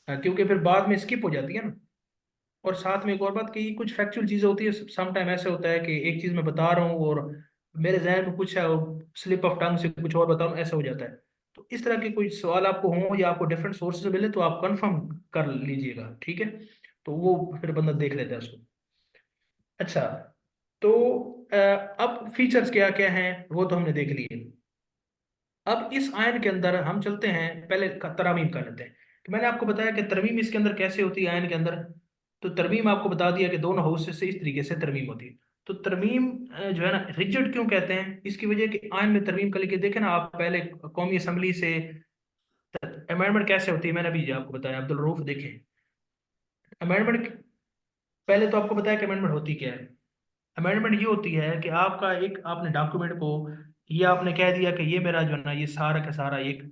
क्योंकि फिर बाद में स्किप हो जाती है ना। और साथ में एक और बात, कि कुछ फैक्चुअल चीजें होती है, सम टाइम ऐसे होता है कि एक चीज मैं बता रहा हूँ और मेरे जहन में कुछ है, स्लिप ऑफ टंग से कुछ और बता रहा हूँ, ऐसा हो जाता है। तो इस तरह के कोई सवाल आपको हो, या आपको डिफरेंट सोर्स से मिले, तो आप कंफर्म कर लीजिएगा, ठीक है? तो वो फिर बंदा देख लेता है उसको। अच्छा, तो अब फीचर्स क्या क्या हैं वो तो हमने देख लिए। अब इस आयन के अंदर हम चलते हैं, पहले तरमीम कर लेते हैं। तो मैंने आपको बताया कि तरमीम इसके अंदर कैसे होती है आयन के अंदर। तो तरमीम आपको बता दिया कि दोनों हाउसेस से इस तरीके से तरमीम होती है। तो तरमीम जो है ना, रिजिड क्यों कहते हैं, इसकी वजह कि आयन में तरमीम कर लेके देखे ना आप, पहले कौमी असम्बली से अमेंडमेंट कैसे होती है, मैंने अभी आपको बताया, अब्दुल रऊफ देखें। अमेंडमेंट, पहले तो आपको बताया कि अमेंडमेंट होती क्या है। अमेंडमेंट ये होती है कि आपका एक, आपने डॉक्यूमेंट को, ये आपने कह दिया कि ये मेरा जो है ना, ये सारा का सारा एक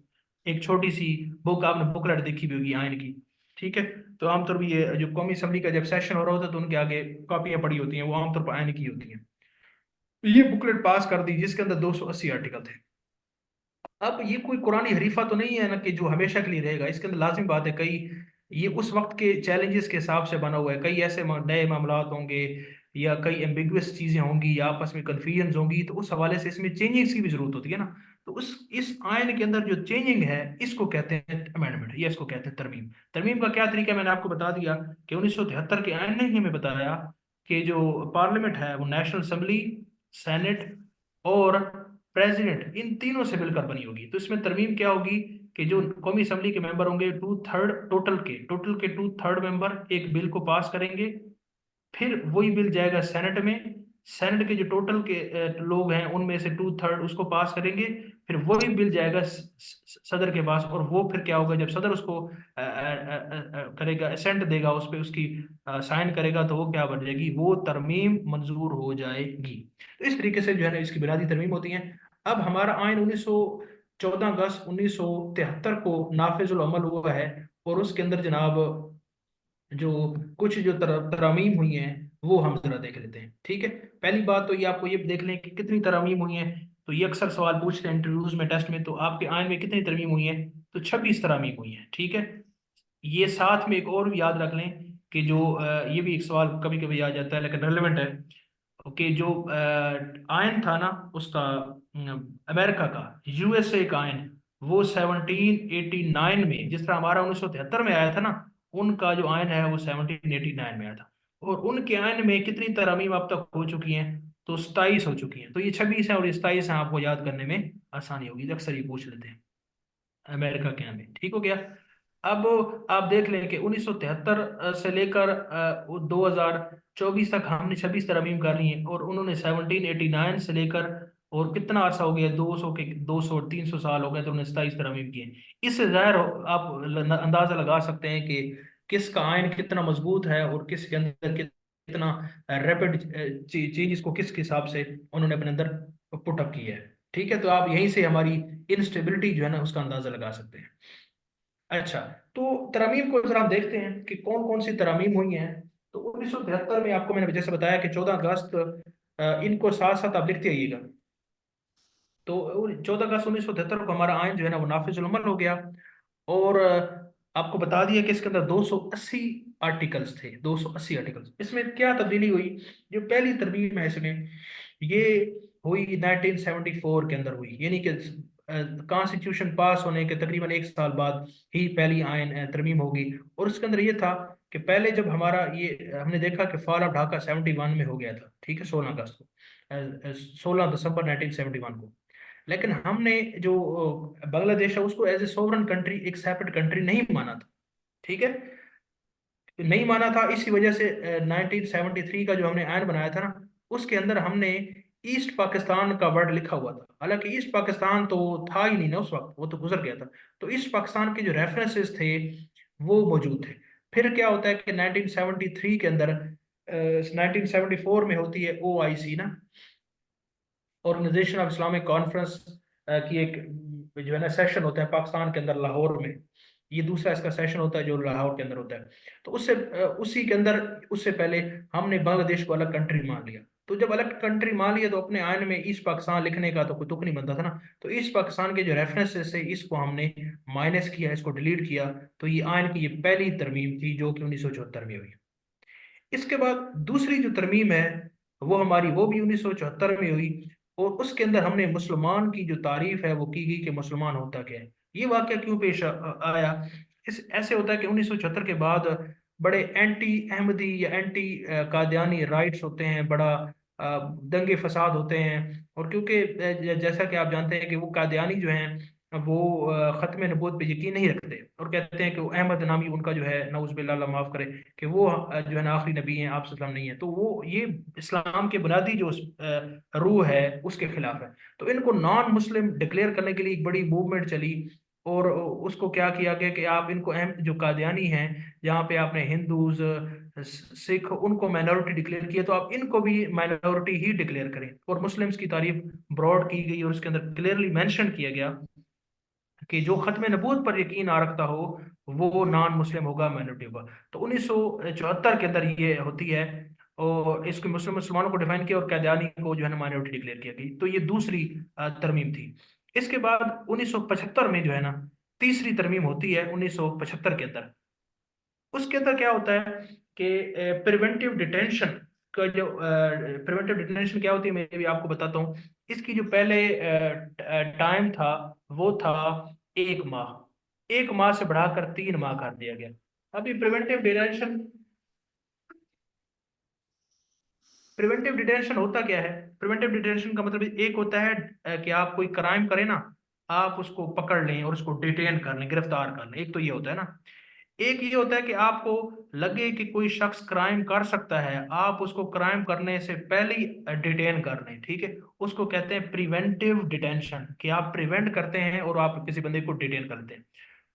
एक छोटी सी बुक, आपने बुकलेट देखी भी होगी आयन की। ठीक है, तो आमतौर पर ये जो कौमी असम्बली का जब सेशन हो रहा होता है, तो उनके आगे कॉपियां पड़ी होती हैं, वो आमतौर पर आयन की होती हैं। ये बुकलेट पास कर दी जिसके अंदर 280 आर्टिकल थे। अब ये कोई कुरानी हरीफा तो नहीं है ना कि जो हमेशा के लिए रहेगा, इसके अंदर लाजिम बात है कई, ये उस वक्त के चैलेंजेस के हिसाब से बना हुआ है, कई ऐसे नए मामलात होंगे या कई एम्बिगुअस चीजें होंगी या आपस में कन्फ्यूजन होंगी, तो उस हवाले से इसमें चेंजिंग्स की भी जरूरत होती है ना। तो उस इस आयन के अंदर जो चेंजिंग है इसको कहते हैं अमेंडमेंट, या इसको कहते हैं तरमीम। तरमीम का क्या तरीका है, मैंने आपको बता दिया कि 1973 के आयन ने ही हमें बताया कि जो पार्लियामेंट है वो नेशनल असेंबली, सेनेट और प्रेसिडेंट, इन तीनों से मिलकर बनी होगी। तो इसमें तरमीम क्या होगी कि जो कौमी असम्बली के मेंबर होंगे, टू थर्ड टोटल के टू थर्ड मेंबर एक बिल को पास करेंगे, फिर वही बिल जाएगा सेनेट में, सेनेट के जो टोटल के लोग हैं उनमें से टू थर्ड उसको पास करेंगे, फिर वही बिल जाएगा सदर के पास, और वो फिर क्या होगा जब सदर उसको करेगा, असेंट देगा उस पे, उसकी साइन करेगा, तो वो क्या बन जाएगी, वो तरमीम मंजूर हो जाएगी। तो इस तरीके से जो है ना इसकी बुनियादी तरमीम होती है। अब हमारा आइन 14 अगस्त 1973 को नाफिजुल अमल हुआ है, और उसके अंदर जनाब जो कुछ जो तरामीम हुई हैं वो हम जरा देख लेते हैं। ठीक है, पहली बात तो ये आपको ये देख लें कि कितनी तरामीम हुई हैं। तो ये अक्सर सवाल पूछते हैं इंटरव्यूज में, टेस्ट में, तो आपके आयन में कितनी तरमीम हुई है, तो 26 तरामीम हुई हैं। ठीक है, ये साथ में एक और भी याद रख लें कि जो ये भी एक सवाल कभी कभी आ जाता है लेकिन रेलेवेंट है, कि जो आयन था ना उसका, अमेरिका का, यूएसए का आयन, वो 1789 में, जिस तरह हमारा 1973 में आया था ना, उनका जो आयन है वो 1789 में आया था। और उनके आयन में कितनी तरमीम अब तक हो चुकी हैं, तो 27 हो चुकी हैं। तो ये 26 है और ये 27 है, आपको याद करने में आसानी होगी, अक्सर ये पूछ लेते हैं अमेरिका के में। ठीक हो गया। अब आप देख लें कि 1973 से लेकर 2024 तक हमने 26 तरमीम कर ली हैं, और उन्होंने 1789 से लेकर, और कितना अरसा हो गया, 200 300 साल हो गए, तो उन्होंने 27 तरमीम की हैं। इससे जाहिर आप अंदाजा लगा सकते हैं कि किसका आयन कितना मजबूत है और किसके अंदर कितना रैपिड चेंजेस को किस हिसाब से उन्होंने अपने अंदर पुटअप किया है। ठीक है, तो आप यहीं से हमारी इंस्टेबिलिटी जो है ना उसका अंदाजा लगा सकते हैं। अच्छा, तो तरमीम को जरा हम देखते हैं कि कौन कौन सी तरमीम हुई हैं। तो 1973 में आपको मैंने जैसे बताया कि 14 अगस्त, इनको साथ साथ आप लिखते आइएगा। तो 14 अगस्त 1973 को हमारा आयन जो है ना वो नाफिजुल अमल हो गया। और आपको बता दिया कि इसके अंदर 280 आर्टिकल्स थे, 280 आर्टिकल्स। इसमें क्या तब्दीली हुई, जो पहली तरमीम है इसमें, ये हुई 1974 के अंदर हुई, यानी कि कॉन्स्टिट्यूशन पास होने के तकरीबन 1 साल बाद ही पहली आयन तरमीम होगी। और उसके अंदर ये था कि पहले जब हमारा ये हमने देखा कि फॉल ऑफ ढाका 71 में हो गया था, ठीक है, 16 अगस्त को, 16 दिसंबर 1971 को। लेकिन हमने जो बांग्लादेश है उसको एज ए सोवरन कंट्री, एक सेपरेट कंट्री नहीं माना था। ठीक है, नहीं माना था, इसी वजह से 1973 का जो हमने आयन बनाया था ना, उसके अंदर हमने ईस्ट पाकिस्तान का वर्ड लिखा हुआ था। हालांकि ईस्ट पाकिस्तान तो था ही नहीं ना उस वक्त, वो तो गुजर गया था। तो ईस्ट पाकिस्तान के जो रेफरेंसेस थे वो मौजूद थे। फिर क्या होता है कि 1973 के अंदर, 1974 में होती है OIC ना, ऑर्गेनाइजेशन ऑफ इस्लामिक कॉन्फ्रेंस की एक जो है ना सेशन होता है पाकिस्तान के अंदर, लाहौर में। ये दूसरा इसका सेशन होता है जो लाहौर के अंदर होता है। तो उसी के अंदर, उससे पहले हमने बांग्लादेश को अलग कंट्री मान लिया। तो जब अलग कंट्री मान लिया तो अपने आयन में ईस्ट पाकिस्तान लिखने का तो कोई तुक नहीं बनता था ना। तो ईस्ट पाकिस्तान के जो रेफरेंसेस है इसको हमने माइनस किया, इसको डिलीट किया। तो ये आयन की ये पहली तरमीम थी जो कि 1974 में हुई। इसके बाद दूसरी जो तरमीम है वो हमारी, वो भी 1974 में हुई। और उसके अंदर हमने मुसलमान की जो तारीफ है वो की गई कि मुसलमान होता क्या है। ये वाकया क्यों पेश आया, इस ऐसे होता है कि 1974 के बाद बड़े एंटी अहमदी या एंटी कादियानी राइट्स होते हैं, बड़ा दंगे फसाद होते हैं। और क्योंकि जैसा कि आप जानते हैं कि वो कादियानी जो हैं वो ख़त्म नबूवत पे यकीन नहीं रखते, और कहते हैं कि वो अहमद नामी उनका जो है, नऊज़ बिल्लाह, अल्लाह माफ़ करे, कि वो जो है ना आखिरी नबी हैं, आप सल्लम नहीं है। तो वो ये इस्लाम के बुनियादी जो रूह है उसके खिलाफ है। तो इनको नॉन मुस्लिम डिक्लेयर करने के लिए एक बड़ी मूवमेंट चली। और उसको क्या किया गया कि आप इनको अहम जो कादियानी हैं, जहाँ पे आपने हिंदूज, सिख, उनको माइनॉरिटी डिक्लेयर किया, तो आप इनको भी माइनॉरिटी ही डिक्लेयर करें। और मुस्लिम्स की तारीफ ब्रॉड की गई और उसके अंदर क्लियरली मेंशन किया गया कि जो खत्म नबूवत पर यकीन ना रखता हो वो नॉन मुस्लिम होगा, माइनॉरिटी होगा। तो 1974 के अंदर ये होती है। और इसको मुसलमानों को डिफाइन किया और कैदियानी को जो है ना माइनॉरिटी डिक्लेयर किया गई। तो ये दूसरी तरमीम थी। इसके बाद 1975 में जो है ना तीसरी तरमीम होती है 1975 के अंदर। उसके अंदर क्या होता है कि प्रिवेंटिव डिटेंशन का जो प्रिवेंटिव डिटेंशन क्या होती है मैं भी आपको बताता हूँ। इसकी जो पहले टाइम था वो था 1 माह। 1 माह से बढ़ाकर 3 माह कर दिया गया। अभी प्रिवेंटिव डिटेंशन होता क्या है? प्रिवेंटिव डिटेंशन का मतलब एक होता है कि आप कोई क्राइम करें ना, आप उसको पकड़ लें और उसको डिटेन कर लें, गिरफ्तार कर लें। एक तो ये होता है ना। एक ये होता है कि आपको लगे कि कोई शख्स क्राइम कर सकता है, आप उसको क्राइम करने से पहले ही डिटेन कर लें, ठीक है। उसको कहते हैं प्रिवेंटिव डिटेंशन, कि आप प्रिवेंट करते हैं और आप किसी बंदे को डिटेन करते हैं।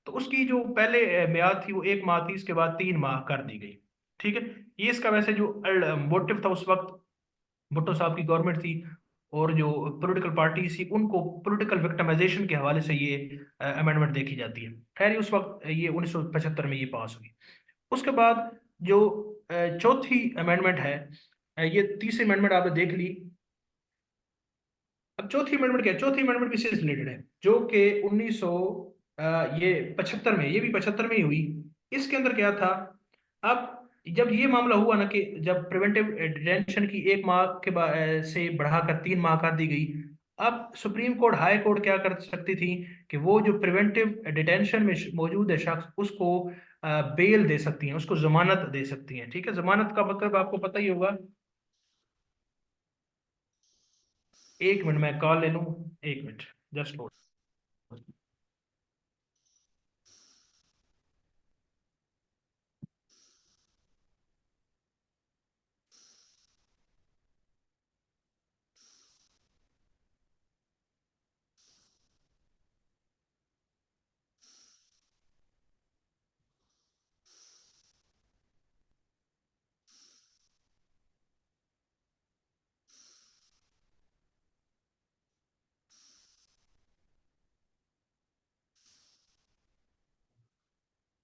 तो उसकी जो पहले मियाद थी वो 1 माह थी, इसके बाद 3 माह कर दी गई। ठीक है। ये इसका वैसे जो मोटिव था उस वक्त, भुट्टो साहब की गवर्नमेंट थी और जो पॉलिटिकल पार्टी थी उनको पॉलिटिकल विक्टिमाइजेशन के हवाले से ये अमेंडमेंट देखी जाती है। खैर ये उस वक्त ये 1975 में ये पास हुई। उसके बाद जो चौथी अमेंडमेंट है, ये तीसरी अमेंडमेंट आपने देख ली। अब चौथी अमेंडमेंट क्या है? चौथी अमेंडमेंट भी इससे रिलेटेड है, जो कि 1900 ये 75 में, ये भी 75 में ही हुई। इसके अंदर क्या था? अब जब ये मामला हुआ ना कि जब प्रिवेंटिव डिटेंशन की 1 माह के बाद से बढ़ाकर 3 माह कर दी गई, अब सुप्रीम कोर्ट हाई कोर्ट क्या कर सकती थी कि वो जो प्रिवेंटिव डिटेंशन में मौजूद है शख्स, उसको बेल दे सकती हैं, उसको जमानत दे सकती हैं। ठीक है। जमानत का मतलब आपको पता ही होगा। 1 मिनट मैं कॉल ले लूँ, 1 मिनट जस्ट।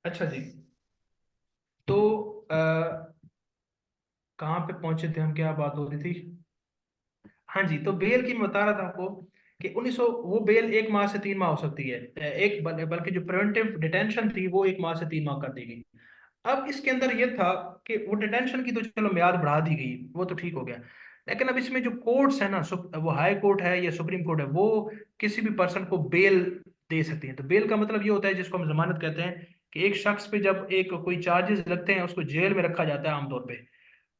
अच्छा जी। तो कहाँ पे पहुंचे थे हम, क्या बात हो रही थी? हाँ जी, तो बेल की मैं बता रहा था आपको कि 1900 वो बेल 1 माह से 3 माह हो सकती है। बल्कि जो प्रिवेंटिव डिटेंशन थी वो 1 माह से 3 माह कर दी गई। अब इसके अंदर ये था कि वो डिटेंशन की तो चलो मियाद बढ़ा दी गई, वो तो ठीक हो गया। लेकिन अब इसमें जो कोर्ट्स है ना, वो हाई कोर्ट है या सुप्रीम कोर्ट है, वो किसी भी पर्सन को बेल दे सकती है। तो बेल का मतलब ये होता है, जिसको हम जमानत कहते हैं, कि एक शख्स पे जब एक कोई चार्जेस लगते हैं उसको जेल में रखा जाता है आमतौर पे।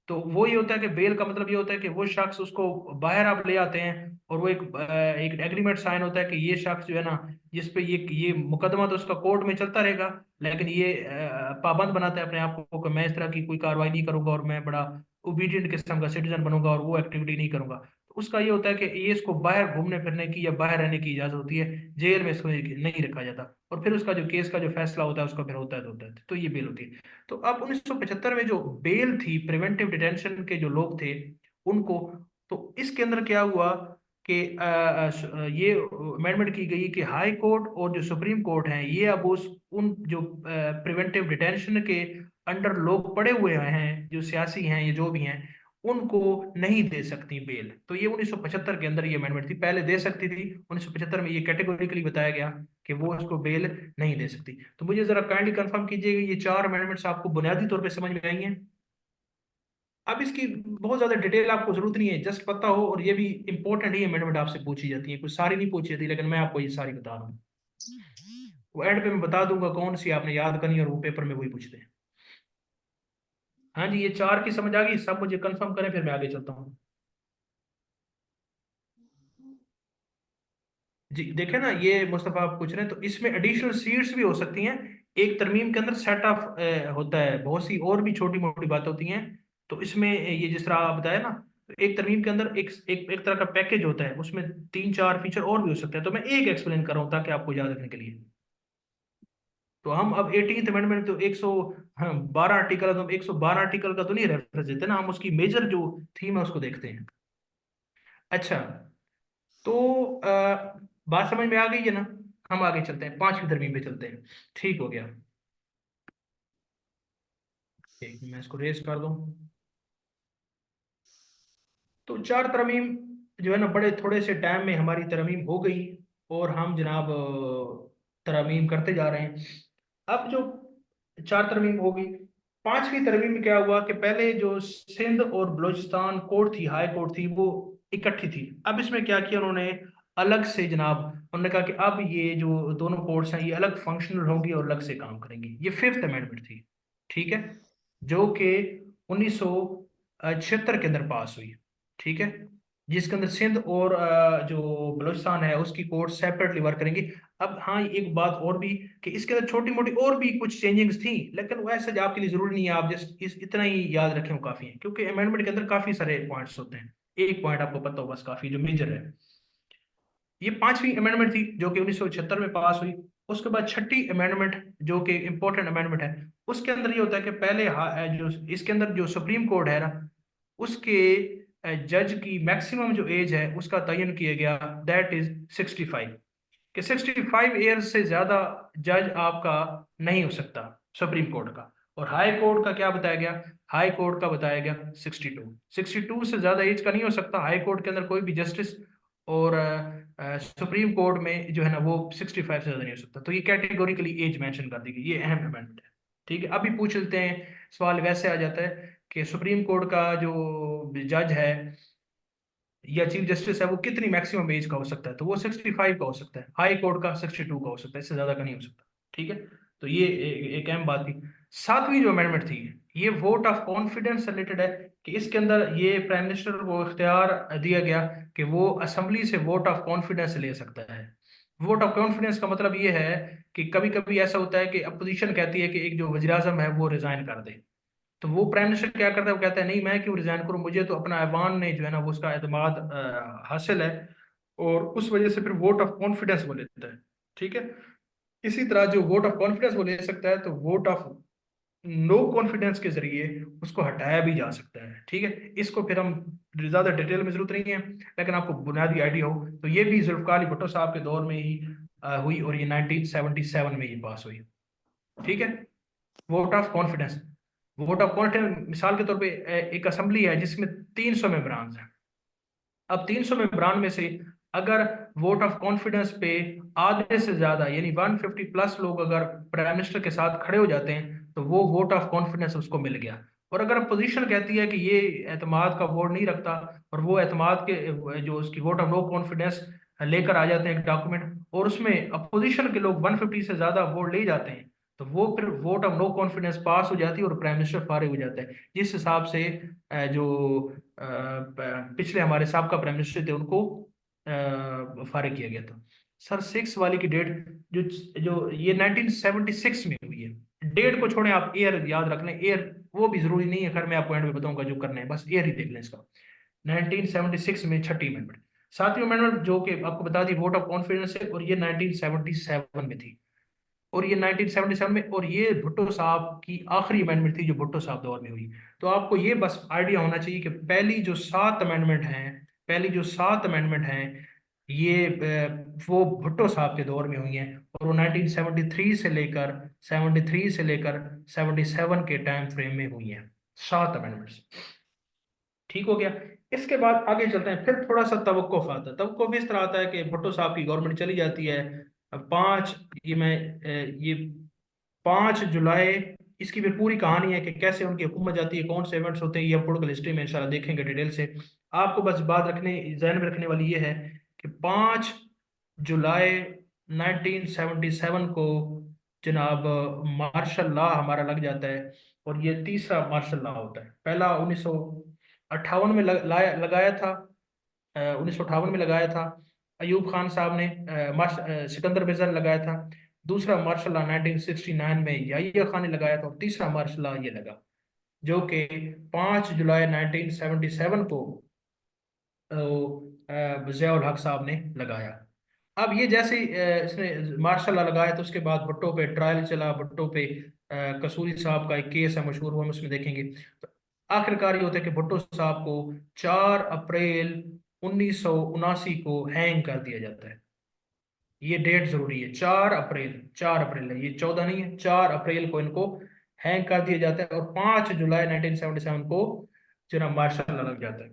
तो वो ये होता है कि बेल का मतलब ये होता है कि वो शख्स, उसको बाहर आप ले आते हैं और वो एक एग्रीमेंट साइन होता है कि ये शख्स जो है ना, जिस पे ये मुकदमा तो उसका कोर्ट में चलता रहेगा, लेकिन ये पाबंद बनाता है अपने आप को कि मैं इस तरह की कोई कार्रवाई नहीं करूंगा और मैं बड़ा ओबीडियंट किस्म का सिटीजन बनूंगा और वो एक्टिविटी नहीं करूंगा। तो उसका ये होता है कि ये इसको बाहर घूमने फिरने की या बाहर रहने की इजाजत होती है, जेल में इसको नहीं रखा जाता। और फिर उसका जो केस का जो फैसला होता है उसका फिर होता है तो ये बेल होती है। तो अब 1975 में जो बेल थी, प्रिवेंटिव डिटेंशन के जो लोग थे उनको, तो इसके अंदर क्या हुआ कि ये अमेंडमेंट की गई कि हाई कोर्ट और जो सुप्रीम कोर्ट है ये अब उस उन जो प्रिवेंटिव डिटेंशन के अंडर लोग पड़े हुए हैं, जो सियासी हैं या जो भी हैं, उनको नहीं दे सकती बेल। तो ये 1975 के अंदर ये अमेंडमेंट थी। पहले दे सकती थी, 1975 में ये कैटेगोरिकली बताया गया कि वो उसको बेल नहीं दे सकती। तो मुझे जरा काइंडली कंफर्म कीजिएगा, ये 4 अमेंडमेंट्स आपको बुनियादी तौर पे समझ में आई हैं? अब इसकी बहुत ज्यादा डिटेल आपको जरूरत नहीं है, जस्ट पता हो। और ये भी इंपॉर्टेंट ही अमेंडमेंट आपसे पूछी जाती है, कुछ सारी नहीं पूछी जाती, लेकिन मैं आपको ये सारी बता रहा हूँ। वो एंड पे मैं बता दूंगा कौन सी आपने याद करनी है, और वो पेपर में वही पूछते हैं। हाँ जी, ये 4 की समझ आ गई? सब मुझे कंफर्म करें, फिर मैं आगे चलता हूँ। जी देखे ना, ये मुस्तफा आप पूछ रहे हैं, तो इसमें एडिशनल सीट्स भी हो सकती हैं। एक तरमीम के अंदर सेट ऑफ होता है, बहुत सी और भी छोटी मोटी बातें होती हैं। तो इसमें ये जिस तरह आप बताया ना, तो एक तरमीम के अंदर एक तरह का पैकेज होता है, उसमें 3 4 फीचर और भी हो सकते हैं। तो मैं एक एक्सप्लेन कर रहा हूँ ताकि आपको याद रखने के लिए। तो हम अब 18th अमेंडमेंट तो 112 आर्टिकल, तो 112 आर्टिकल का तो नहीं रेफरेंस देते ना, हम उसकी मेजर जो थीम है उसको देखते हैं। अच्छा, तो बात समझ में आ गई है ना? हम आगे चलते हैं, 5वीं तरमीम पे चलते हैं। ठीक हो गया। एक मैं इसको रेस कर दूं। तो चार तरमीम जो है ना बड़े थोड़े से टाइम में हमारी तरमीम हो गई, और हम जनाब तरमीम करते जा रहे हैं। अब जो चार तरमीम हो गई, पांचवी तरमीम में क्या हुआ कि पहले जो सिंध और बलूचिस्तान कोर्ट थी, हाई कोर्ट थी, वो इकट्ठी थी। अब इसमें क्या किया उन्होंने, अलग से जनाब उन्होंने कहा कि अब ये जो दोनों कोर्ट्स हैं ये अलग फंक्शनल होंगी और अलग से काम करेंगी। ये फिफ्थ अमेंडमेंट थी, ठीक है, जो कि 1976 के अंदर पास हुई, ठीक है, जिसके अंदर सिंध और जो बलूचिस्तान है उसकी कोर्ट सेपरेटली वर्क करेंगी। अब हाँ, एक बात और भी, कि इसके अंदर छोटी मोटी और भी कुछ चेंजिंग्स थी, लेकिन वो ऐसा आपके लिए जरूरी नहीं है, आप जस्ट इतना ही याद रखें वो काफी है, क्योंकि अमेंडमेंट के अंदर काफी सारे पॉइंट्स होते हैं। एक पॉइंट आपको पता हो बस काफी, जो मेजर है। ये पांचवी अमेंडमेंट थी जो कि 1976 में पास हुई। उसके बाद छठी अमेंडमेंट जो कि इंपॉर्टेंट अमेंडमेंट है, उसके अंदर ये होता है कि पहले जो इसके अंदर जो सुप्रीम कोर्ट है ना, उसके जज की मैक्सिमम जो एज है उसका तयन किया गया, दैट इज 65, कि 65 ईयर्स से ज्यादा जज आपका नहीं हो सकता सुप्रीम कोर्ट का। और हाई कोर्ट का क्या बताया गया, हाई कोर्ट का बताया गया 62, 62 से ज्यादा एज का नहीं हो सकता हाई कोर्ट के अंदर कोई भी जस्टिस। और सुप्रीम कोर्ट में जो है ना वो 65 से ज्यादा नहीं हो सकता। तो ये कैटेगोरिकली एज मेंशन कर दी गई, ये अहम अमेंडमेंट है। ठीक है, अभी पूछ लेते हैं, सवाल वैसे आ जाता है कि सुप्रीम कोर्ट का जो जज है या चीफ जस्टिस है वो कितनी मैक्सिमम एज का हो सकता है, तो वो 65 का हो सकता है, हाई कोर्ट का 62 का हो सकता है, इससे ज्यादा का नहीं हो सकता। ठीक है, तो ये एक अहम बात थी। सातवीं जो अमेंडमेंट थी, ये वोट ऑफ कॉन्फिडेंस से रिलेटेड है, कि इसके अंदर ये प्राइम मिनिस्टर को इख्तियार दिया गया कि वो असेंबली से वोट ऑफ कॉन्फिडेंस ले सकता है। वोट ऑफ कॉन्फिडेंस का मतलब ये है कि कभी कभी ऐसा होता है कि अपोजिशन कहती है कि एक जो वजीर आजम है वो रिजाइन कर दे, तो वो प्राइम मिनिस्टर क्या करता है, वो कहता है नहीं, मैं क्यों रिजाइन करूं, मुझे तो अपना ऐवान ने जो है ना वो उसका एतमाद हासिल है, और उस वजह से फिर वोट ऑफ कॉन्फिडेंस वो लेता है। ठीक है, इसी तरह जो वोट ऑफ कॉन्फिडेंस वो ले सकता है, तो वोट ऑफ नो कॉन्फिडेंस के जरिए उसको हटाया भी जा सकता है। ठीक है, इसको फिर हम ज्यादा डिटेल में जरूरत नहीं है, लेकिन आपको बुनियादी आइडिया हो, तो ये भी जुल्फकार अली भुट्टो साहब के दौर में ही हुई, और ये 1977 में ये पास हुई। ठीक है, vote of confidence, vote of confidence मिसाल के तौर पे एक असेंबली है जिसमें 300 मेंबरान हैं। अब 300 मेंबरान में से अगर वोट ऑफ कॉन्फिडेंस पे आधे से ज्यादा यानी 150 प्लस लोग अगर प्राइम मिनिस्टर के साथ खड़े हो जाते हैं, तो वो वोट ऑफ कॉन्फिडेंस उसको मिल गया। और अगर अपोजिशन कहती है कि ये एतमाद का वोट नहीं रखता, और वो एतमाद के जो उसकी वोट ऑफ नो कॉन्फिडेंस लेकर आ जाते हैं एक डॉक्यूमेंट, और उसमें अपोजिशन के लोग 150 से ज्यादा वोट ले जाते हैं, तो वो फिर वोट ऑफ नो कॉन्फिडेंस पास हो जाती है और प्राइम मिनिस्टर फारिग हो जाता है। जिस हिसाब से जो पिछले हमारे साहब का प्राइम मिनिस्टर थे उनको फारिग किया गया था। सर सिक्स वाली की डेट जो जो ये 1976 में हुई है। डेट को छोड़ें, आप ईयर याद रख लें, ईयर वो भी जरूरी नहीं है, खैर मैं आपको एंड में बताऊंगा जो करना है, बस ईयर ही देख लें इसका। 1976 में छठी अमेंडमेंट। सातवीं अमेंडमेंट जो कि आपको बता दी वोट ऑफ कॉन्फिडेंस है, और ये 1977 में थी। और ये 1977 में, और ये भुट्टो साहब की आखिरी अमेंडमेंट थी जो भुट्टो साहब दौर में हुई। तो आपको ये बस आइडिया होना चाहिए कि पहली जो सात अमेंडमेंट हैं, पहली जो सात अमेंडमेंट हैं, ये वो भुट्टो साहब के दौर में हुई हैं, और वो 1973 से लेकर 77 के टाइम फ्रेम में हुई हैं, सात अमेंडमेंट्स। ठीक हो गया। इसके बाद आगे चलते हैं, फिर थोड़ा सा तवक्कुफ आता है। तवक्कुफ इस तरह आता है कि भुट्टो साहब की गवर्नमेंट चली जाती है। पाँच ये मैं ये 5 जुलाई, इसकी फिर पूरी कहानी है कि कैसे उनकी हुकूमत जाती है, कौन से इवेंट्स होते हैं, ये पॉलिटिकल हिस्ट्री में इंशाल्लाह देखेंगे डिटेल से। आपको बस बात रखने जहन में रखने वाली ये है कि 5 जुलाई 1977 को जनाब मार्शल लॉ हमारा लग जाता है, और ये तीसरा मार्शल लॉ होता है। पहला 1958 में लगाया था, 1958 में लगाया था अयूब खान साहब ने, सिकंदर मिर्जा ने लगाया था। दूसरा मार्शल लॉ 1969 में याहिया खान ने लगाया था, और तीसरा मार्शल लॉ ये लगा जो कि 5 जुलाई 1977 को जियाउल हक साहब ने लगाया। अब ये जैसे ही, इसने मार्शल लॉ लगाया, तो उसके बाद भुट्टो पे ट्रायल चला, भुट्टो पे कसूरी साहब का एक केस है मशहूर, वो हम उसमें देखेंगे। तो आखिरकार ये होता है कि भुट्टो साहब को 4 अप्रैल 1979 को हैंग कर दिया जाता है। ये डेट जरूरी है, 4 अप्रैल, 4 अप्रैल है, ये 14 नहीं है, 4 अप्रैल को इनको हैंग कर दिया जाता है, और 5 जुलाई 1977 को जनाब मार्शल लॉ लग जाता है।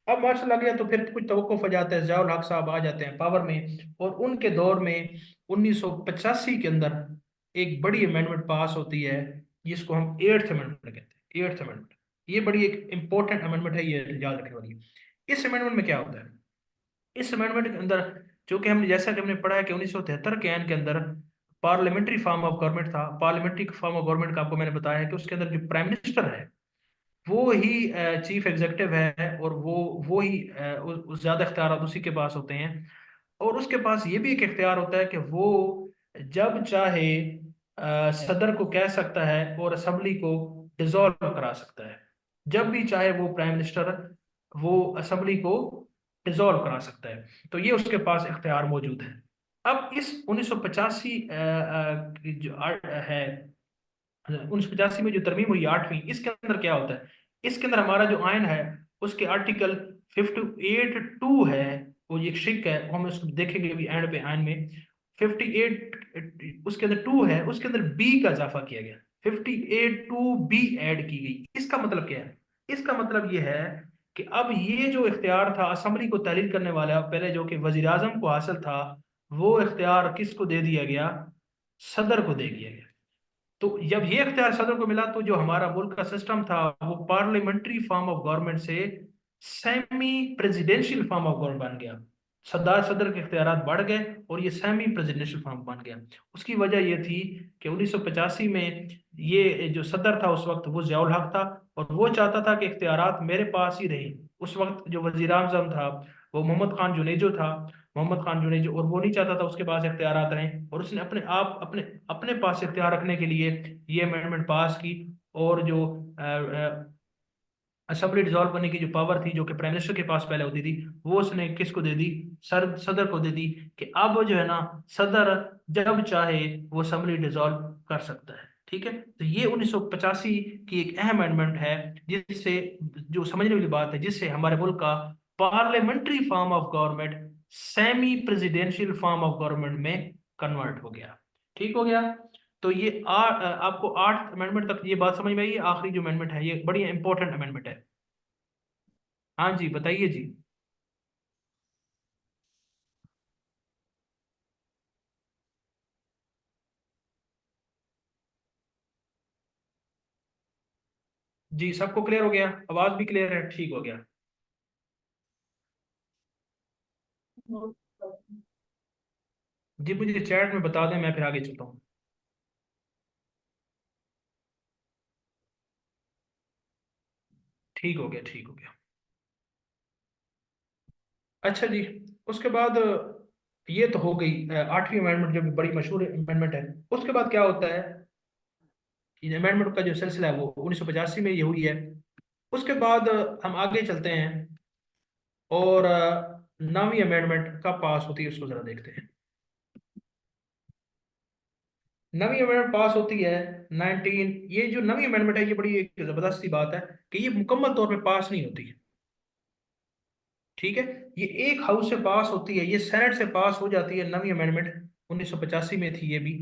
अब मार्शल आ गया तो फिर कुछ तवक्कुफ हो जाता है, ज़ियाउल हक साहब आ जाते हैं पावर में, और उनके दौर में 1985 के अंदर एक बड़ी अमेंडमेंट पास होती है, जिसको हम एट्थ अमेंडमेंट कहते हैं। एट्थ अमेंडमेंट, ये बड़ी एक इंपॉर्टेंट अमेंडमेंट है, ये याद रखने वाली है। इस अमेंडमेंट में क्या होता है? इस अमेंडमेंट के अंदर, जो कि हमने जैसा कि हमने पढ़ा है कि 1973 के आइन के अंदर पार्लियामेंट्री फॉर्म ऑफ गवर्नमेंट था। पार्लियामेंट्री फॉर्म ऑफ गवर्नमेंट का आपको मैंने बताया है कि उसके अंदर जो प्राइम मिनिस्टर है वो ही चीफ एग्जीक्यूटिव है, और वो ही ज्यादा इख्तियार उसी के पास होते हैं। और उसके पास ये भी एक इख्तियार होता है कि वो जब चाहे सदर को कह सकता है और असेंबली को डिसॉल्व करा सकता है। जब भी चाहे वो प्राइम मिनिस्टर वो असेंबली को डिसॉल्व करा सकता है, तो ये उसके पास इख्तियार मौजूद है। अब इस 1985 की जो है, 1985 में जो तरमीम हुई आठवीं, इसके अंदर क्या होता है? इसके अंदर हमारा जो आयन है उसके आर्टिकल 58(2) है, वो एक शिक है, वो हम उसको देखेंगे अभी एंड पे आयन में। 58 उसके अंदर 2 है, उसके अंदर बी का इजाफा किया गया, 58(2)B ऐड की गई। इसका मतलब क्या है? इसका मतलब ये है कि अब ये जो इख्तियार था असम्बली को तहलील करने वाला पहले, जो कि वजीर आजम को हासिल था, वो इख्तियार किसको दे दिया गया? सदर को दे दिया गया। तो जब ये इख्तियार सदर को मिला, तो जो हमारा मुल्क का सिस्टम था वो पार्लियामेंट्री फॉर्म ऑफ गवर्नमेंट से semi presidential form of government बन गया। सरदार सदर के इख्तियारात बढ़ गए और ये सेमी प्रेसिडेंशियल फॉर्म बन गया। उसकी वजह ये थी कि 1985 में ये जो सदर था उस वक्त वो ज़ियाउल हक था, और वो चाहता था कि इख्तियारात मेरे पास ही रहे। उस वक्त जो वजीर आजम था वो मोहम्मद खान जुनेजो था, मोहम्मद खान जुनेजो, और वो नहीं चाहता था उसके पास इख्तियारात रहें, और उसने अपने आप अपने अपने पास इख्तियार रखने के लिए ये अमेंडमेंट पास की। और जो असेंबली डिसॉल्व करने की जो पावर थी, जो कि प्राइम मिनिस्टर के पास पहले होती थी, वो उसने किसको दे दी? सदर को दे दी, कि अब जो है ना, सदर जब चाहे वो असेंबली डिसॉल्व कर सकता है। ठीक है, तो ये 1985 की एक अहम अमेंडमेंट है, जिससे, जो समझने वाली बात है, जिससे हमारे मुल्क का parliamentary form of government semi presidential form of government में कन्वर्ट हो गया। ठीक हो गया। तो ये आपको आठ अमेंडमेंट तक ये बात समझ में आई। आखिरी जो अमेंडमेंट है ये बड़ी इंपॉर्टेंट अमेंडमेंट है। हाँ जी, बताइए जी। जी, सबको क्लियर हो गया? आवाज भी क्लियर है? ठीक हो गया। जी, मुझे चैट में बता दें, मैं फिर आगे चलता हूँ। ठीक हो गया, ठीक हो गया। अच्छा जी, उसके बाद ये तो हो गई आठवीं अमेंडमेंट, जो कि बड़ी मशहूर अमेंडमेंट है। उसके बाद क्या होता है? अमेंडमेंट का जो सिलसिला है वो 1985 में ये हुई है। उसके बाद हम आगे चलते हैं, और नवीं अमेंडमेंट कब पास होती है उसको जरा देखते हैं। नवी अमेंडमेंट पास होती है 19, ये जो नवी अमेंडमेंट है ये बड़ी एक जबरदस्त सी बात है कि ये मुकम्मल तौर पे पास नहीं होती है। ठीक है, ये एक हाउस से पास होती है, ये सेनेट से पास हो जाती है। नवी अमेंडमेंट 1985 में थी ये भी,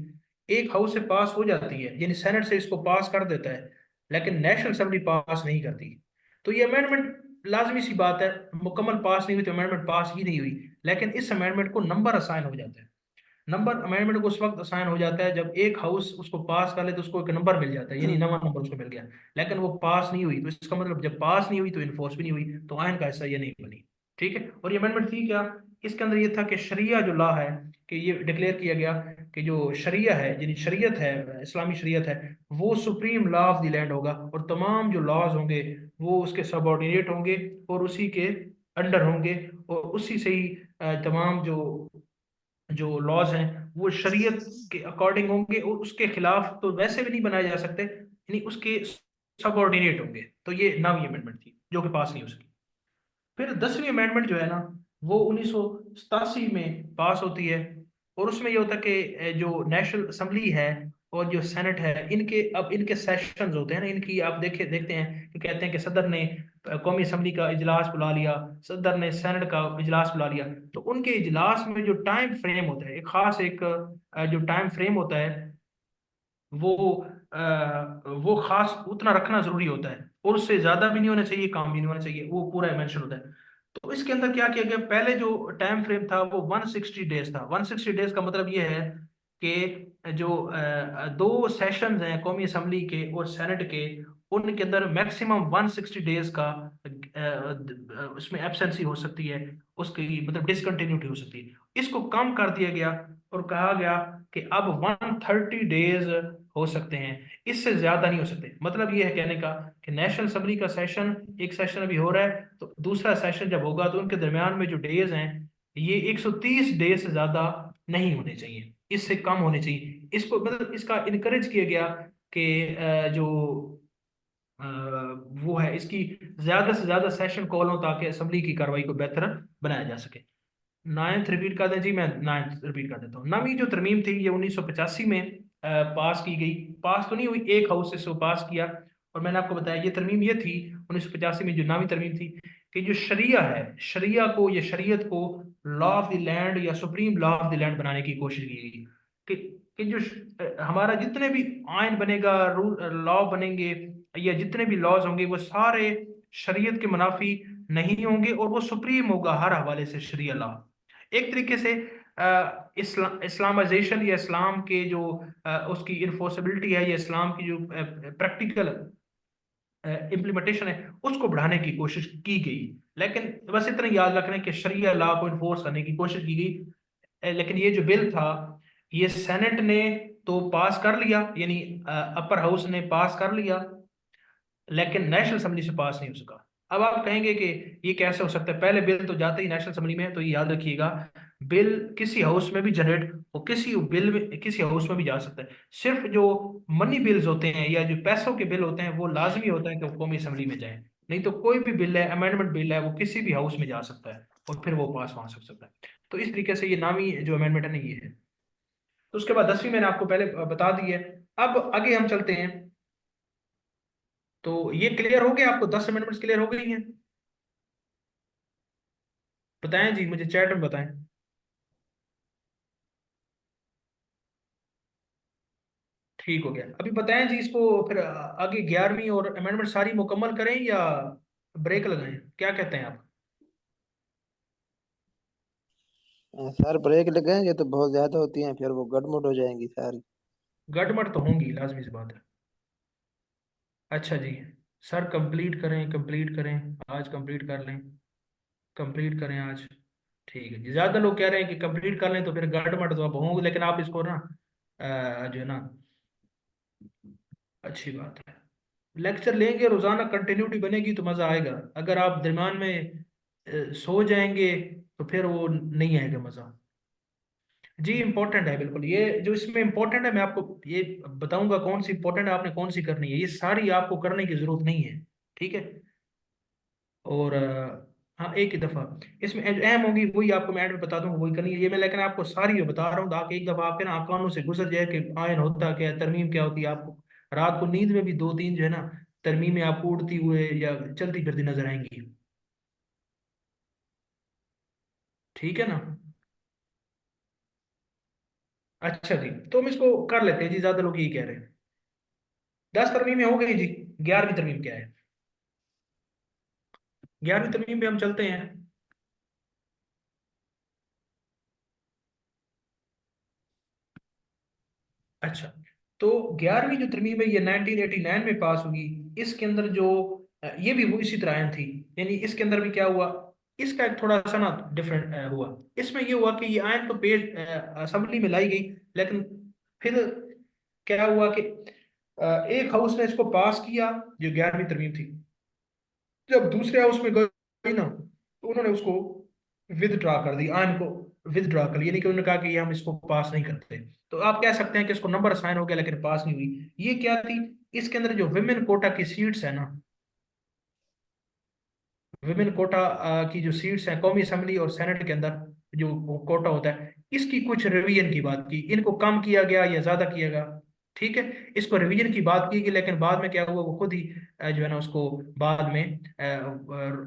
एक हाउस से पास हो जाती है, यानी सेनेट से इसको पास कर देता है, लेकिन नेशनल असेंबली पास नहीं करती। तो ये अमेंडमेंट, लाजमी सी बात है, मुकम्मल पास नहीं हुई तो अमेंडमेंट पास ही नहीं हुई। लेकिन इस अमेंडमेंट को नंबर असाइन हो जाता है। नंबर अमेंडमेंट को उस वक्त असाइन हो जाता है जब एक हाउस उसको पास कर ले तो उसको एक नंबर मिल जाता है, यानी नवा नंबर उसको मिल गया। लेकिन वो पास नहीं हुई, तो इसका मतलब जब पास नहीं हुई तो इन्फोर्स भी नहीं हुई, तो आयन का हिस्सा ये नहीं बनी। ठीक है, और ये अमेंडमेंट थी क्या? इसके अंदर ये था कि शरिया जो लॉ है, कि ये डिक्लेयर किया गया कि जो शरिया है, यानी शरीयत है, इस्लामी शरीयत है, वो supreme law of the land होगा, और तमाम जो लॉज होंगे वो उसके सबऑर्डिनेट होंगे और उसी के अंडर होंगे, और उसी से ही तमाम जो लॉज हैं वो शरीयत के अकॉर्डिंग होंगे, और उसके खिलाफ तो वैसे भी नहीं बनाए जा सकते, यानी उसके सबऑर्डिनेट होंगे। तो ये नवीं अमेंडमेंट थी जो कि पास नहीं हो सकी। फिर 10वीं अमेंडमेंट जो है ना, वो 1987 में पास होती है, और उसमें ये होता है कि जो नेशनल असेंबली है और जो सेनेट है, इनके अब इनके सेशंस होते हैं ना, इनकी आप देखते हैं कि कहते हैं कि सदर ने कौमी असेंबली का इजलास बुला लिया, सदर ने सेनेट का इजलास बुला लिया। तो उनके इजलास में जो टाइम फ्रेम होता है, एक खास एक जो टाइम फ्रेम होता है, वो वो खास उतना रखना जरूरी होता है, और उससे ज्यादा भी नहीं होना चाहिए, कम भी नहीं होना चाहिए, वो पूरा मेंशन होता है। तो इसके अंदर क्या किया गया, पहले जो टाइम फ्रेम था वो 160 डेज था। 160 डेज का मतलब ये है कि जो दो सेशंस हैं कौमी असम्बली के और सेनेट के, उनके अंदर मैक्सिमम 160 डेज का उसमें एब्सेंसी हो सकती है, उसकी मतलब डिसकंटिन्यूटी हो सकती है। इसको कम कर दिया गया और कहा गया कि अब 130 डेज हो सकते हैं, इससे ज्यादा नहीं हो सकते। मतलब ये है कहने का कि नेशनल असम्बली का सेशन, एक सेशन अभी हो रहा है, तो दूसरा सेशन जब होगा तो उनके दरमियान में जो डेज हैं ये 130 डेज से ज्यादा नहीं होने चाहिए, इससे कम होने चाहिए। इसको मतलब इसका इनकरेज किया गया कि जो अ, वो है इसकी ज्यादा से ज्यादा सेशन कॉल हो ताकि असम्बली की कार्रवाई को बेहतर बनाया जा सके। नाइन्थ रिपीट कर दें जी, मैं नाइन्थ रिपीट कर देता हूँ। नवीं जो तरमीम थी ये 1985 में पास की गई। पास तो नहीं हुई, एक हाउस से इसको पास किया। और मैंने आपको बताया ये तरमीम ये थी 1985 में जो नवीं तरमीम थी कि जो शरिया है, शरिया को या शरीयत को लॉ ऑफ द लैंड या supreme law of the land बनाने की कोशिश की गई। कि जो हमारा जितने भी आयन बनेगा, रूल लॉ बनेंगे या जितने भी लॉज होंगे वो सारे शरीयत के मुनाफी नहीं होंगे और वो सुप्रीम होगा हर हवाले से शरिया लॉ। एक तरीके से इस्लामाइजेशन या इस्लाम के जो उसकी इन्फोर्सेबिलिटी है या इस्लाम की जो प्रैक्टिकल इम्प्लीमेंटेशन है उसको बढ़ाने की कोशिश की गई। लेकिन बस इतना याद रखना है कि शरिया लॉ को इन्फोर्स करने की कोशिश की गई। लेकिन ये जो बिल था ये सेनेट ने तो पास कर लिया, यानी अपर हाउस ने पास कर लिया, लेकिन नेशनल असेंबली से पास नहीं हो सका। अब आप कहेंगे कि ये कैसे हो सकता है, पहले बिल तो जाते ही नेशनल असेंबली में है। तो ये याद रखिएगा, बिल किसी हाउस में भी जनरेट हो, किसी बिल में किसी हाउस में भी जा सकता है। सिर्फ जो मनी बिल्स होते हैं या जो पैसों के बिल होते हैं वो लाजमी होता है कि वो कौमी असेंबली में जाए। नहीं तो कोई भी बिल है, अमेंडमेंट बिल है, वो किसी भी हाउस में जा सकता है और फिर वो पास वहां हो सकता है। तो इस तरीके से ये नामी जो अमेंडमेंट है ना ये है। तो उसके बाद 10वीं मैंने आपको पहले बता दी है। अब आगे हम चलते हैं। तो ये क्लियर हो गया आपको, 10 अमेंडमेंट्स क्लियर हो गई हैं? बताएं जी, मुझे चैट में बताएं। ठीक हो गया। अभी बताएं जी इसको, फिर आगे 11वीं और अमेंडमेंट सारी मुकम्मल करें या ब्रेक लगाएं, क्या कहते हैं आप? सर ब्रेक लगाएंगे तो बहुत ज्यादा होती हैं, फिर वो गड़बड़ हो जाएंगी सारी। गड़बड़ तो होंगी, लाजमी सी बात है। अच्छा जी, सर कंप्लीट करें, कंप्लीट करें, आज कंप्लीट कर लें, कंप्लीट करें आज। ठीक है जी, ज्यादा लोग कह रहे हैं कि कंप्लीट कर लें तो फिर गड़बड़ तो अब होंगे, लेकिन आप इसको ना जो है ना, अच्छी बात है। लेक्चर लेंगे रोजाना, कंटिन्यूटी बनेगी तो मजा आएगा। अगर आप दरम्यान में सो जाएंगे तो फिर वो नहीं आएगा मजा। जी इंपॉर्टेंट है बिल्कुल, ये जो इसमें इंपॉर्टेंट है मैं आपको ये बताऊंगा कौन सी इंपॉर्टेंट है, आपने कौन सी करनी है, ये सारी आपको करने की जरूरत नहीं है। ठीक है। और हाँ एक ही दफा इसमें जो अहम होगी वही आपको मैं एंड में बता दूंगा, वही करनी है ये मैं, लेकिन आपको सारी जो बता रहा हूँ ताकि एक दफा आपके ना कानों से गुजर जाए कि आयन होता क्या है, तरमीम क्या होती है। आपको रात को नींद में भी दो तीन जो है ना तरमीमें आपको उड़ती हुए या चलती फिरती नजर आएंगी। ठीक है ना? अच्छा जी, तो हम इसको कर लेते हैं जी, ज्यादा लोग यही कह रहे हैं। 10 तरमीमें हो गई जी। 11वीं तरमीम क्या है? 11वीं तरमीम पे हम चलते हैं। अच्छा, तो 11वीं जो तरमीम है ये 1989 में पास हुई। इसके अंदर जो ये भी वो इसी तरह आयन थी, यानी इसके अंदर भी क्या हुआ, इसका एक थोड़ा सा ना डिफरेंट हुआ। इसमें ये हुआ कि ये आयन तो पेश असेंबली में लाई गई, लेकिन फिर क्या हुआ कि एक हाउस ने इसको पास किया जो 11वीं तरमीम थी। जब दूसरे हाउस में गई ना तो उन्होंने उसको विदड्रॉ कर दी, आयन को विदड्रॉ कर लिया, यानी कि उन्होंने कहा कि ये हम इसको पास नहीं करते। तो आप कह सकते हैं कि इसको नंबर असाइन हो गया लेकिन पास नहीं हुई। ये क्या थी, इसके अंदर जो विमेन कोटा की सीट्स है ना, विमेन कोटा की जो सीट्स हैं कौमी असेंबली और सेनेट के अंदर, जो वो कोटा होता है, इसकी कुछ रिवीजन की बात की, इनको कम किया गया या ज्यादा किया गया। ठीक है, इसको रिवीजन की बात की गई, लेकिन बाद में क्या हुआ वो खुद ही जो है ना उसको बाद में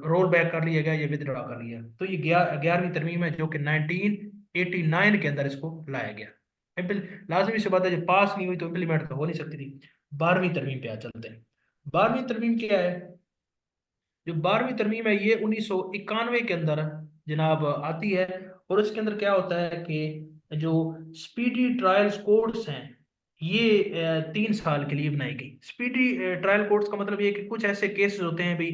रोल बैक कर लिया गया या विदड्रॉ कर लिया। तो ये 11वीं तरमीम है जो कि 1989 के अंदर इसको लाया गया। लाजमी से बात है, जब पास नहीं हुई तो इम्प्लीमेंट तो हो नहीं सकती थी। 12वीं तरमीम पे आ चलते हैं। 12वीं तरमीम क्या है? जो 12वीं तरमीम है ये 1991 के अंदर जनाब आती है। और इसके अंदर क्या होता है कि जो स्पीडी ट्रायल्स कोर्ट्स हैं ये 3 साल के लिए बनाई गई। स्पीडी ट्रायल कोर्ट्स का मतलब ये है कि कुछ ऐसे केसेस होते हैं भाई,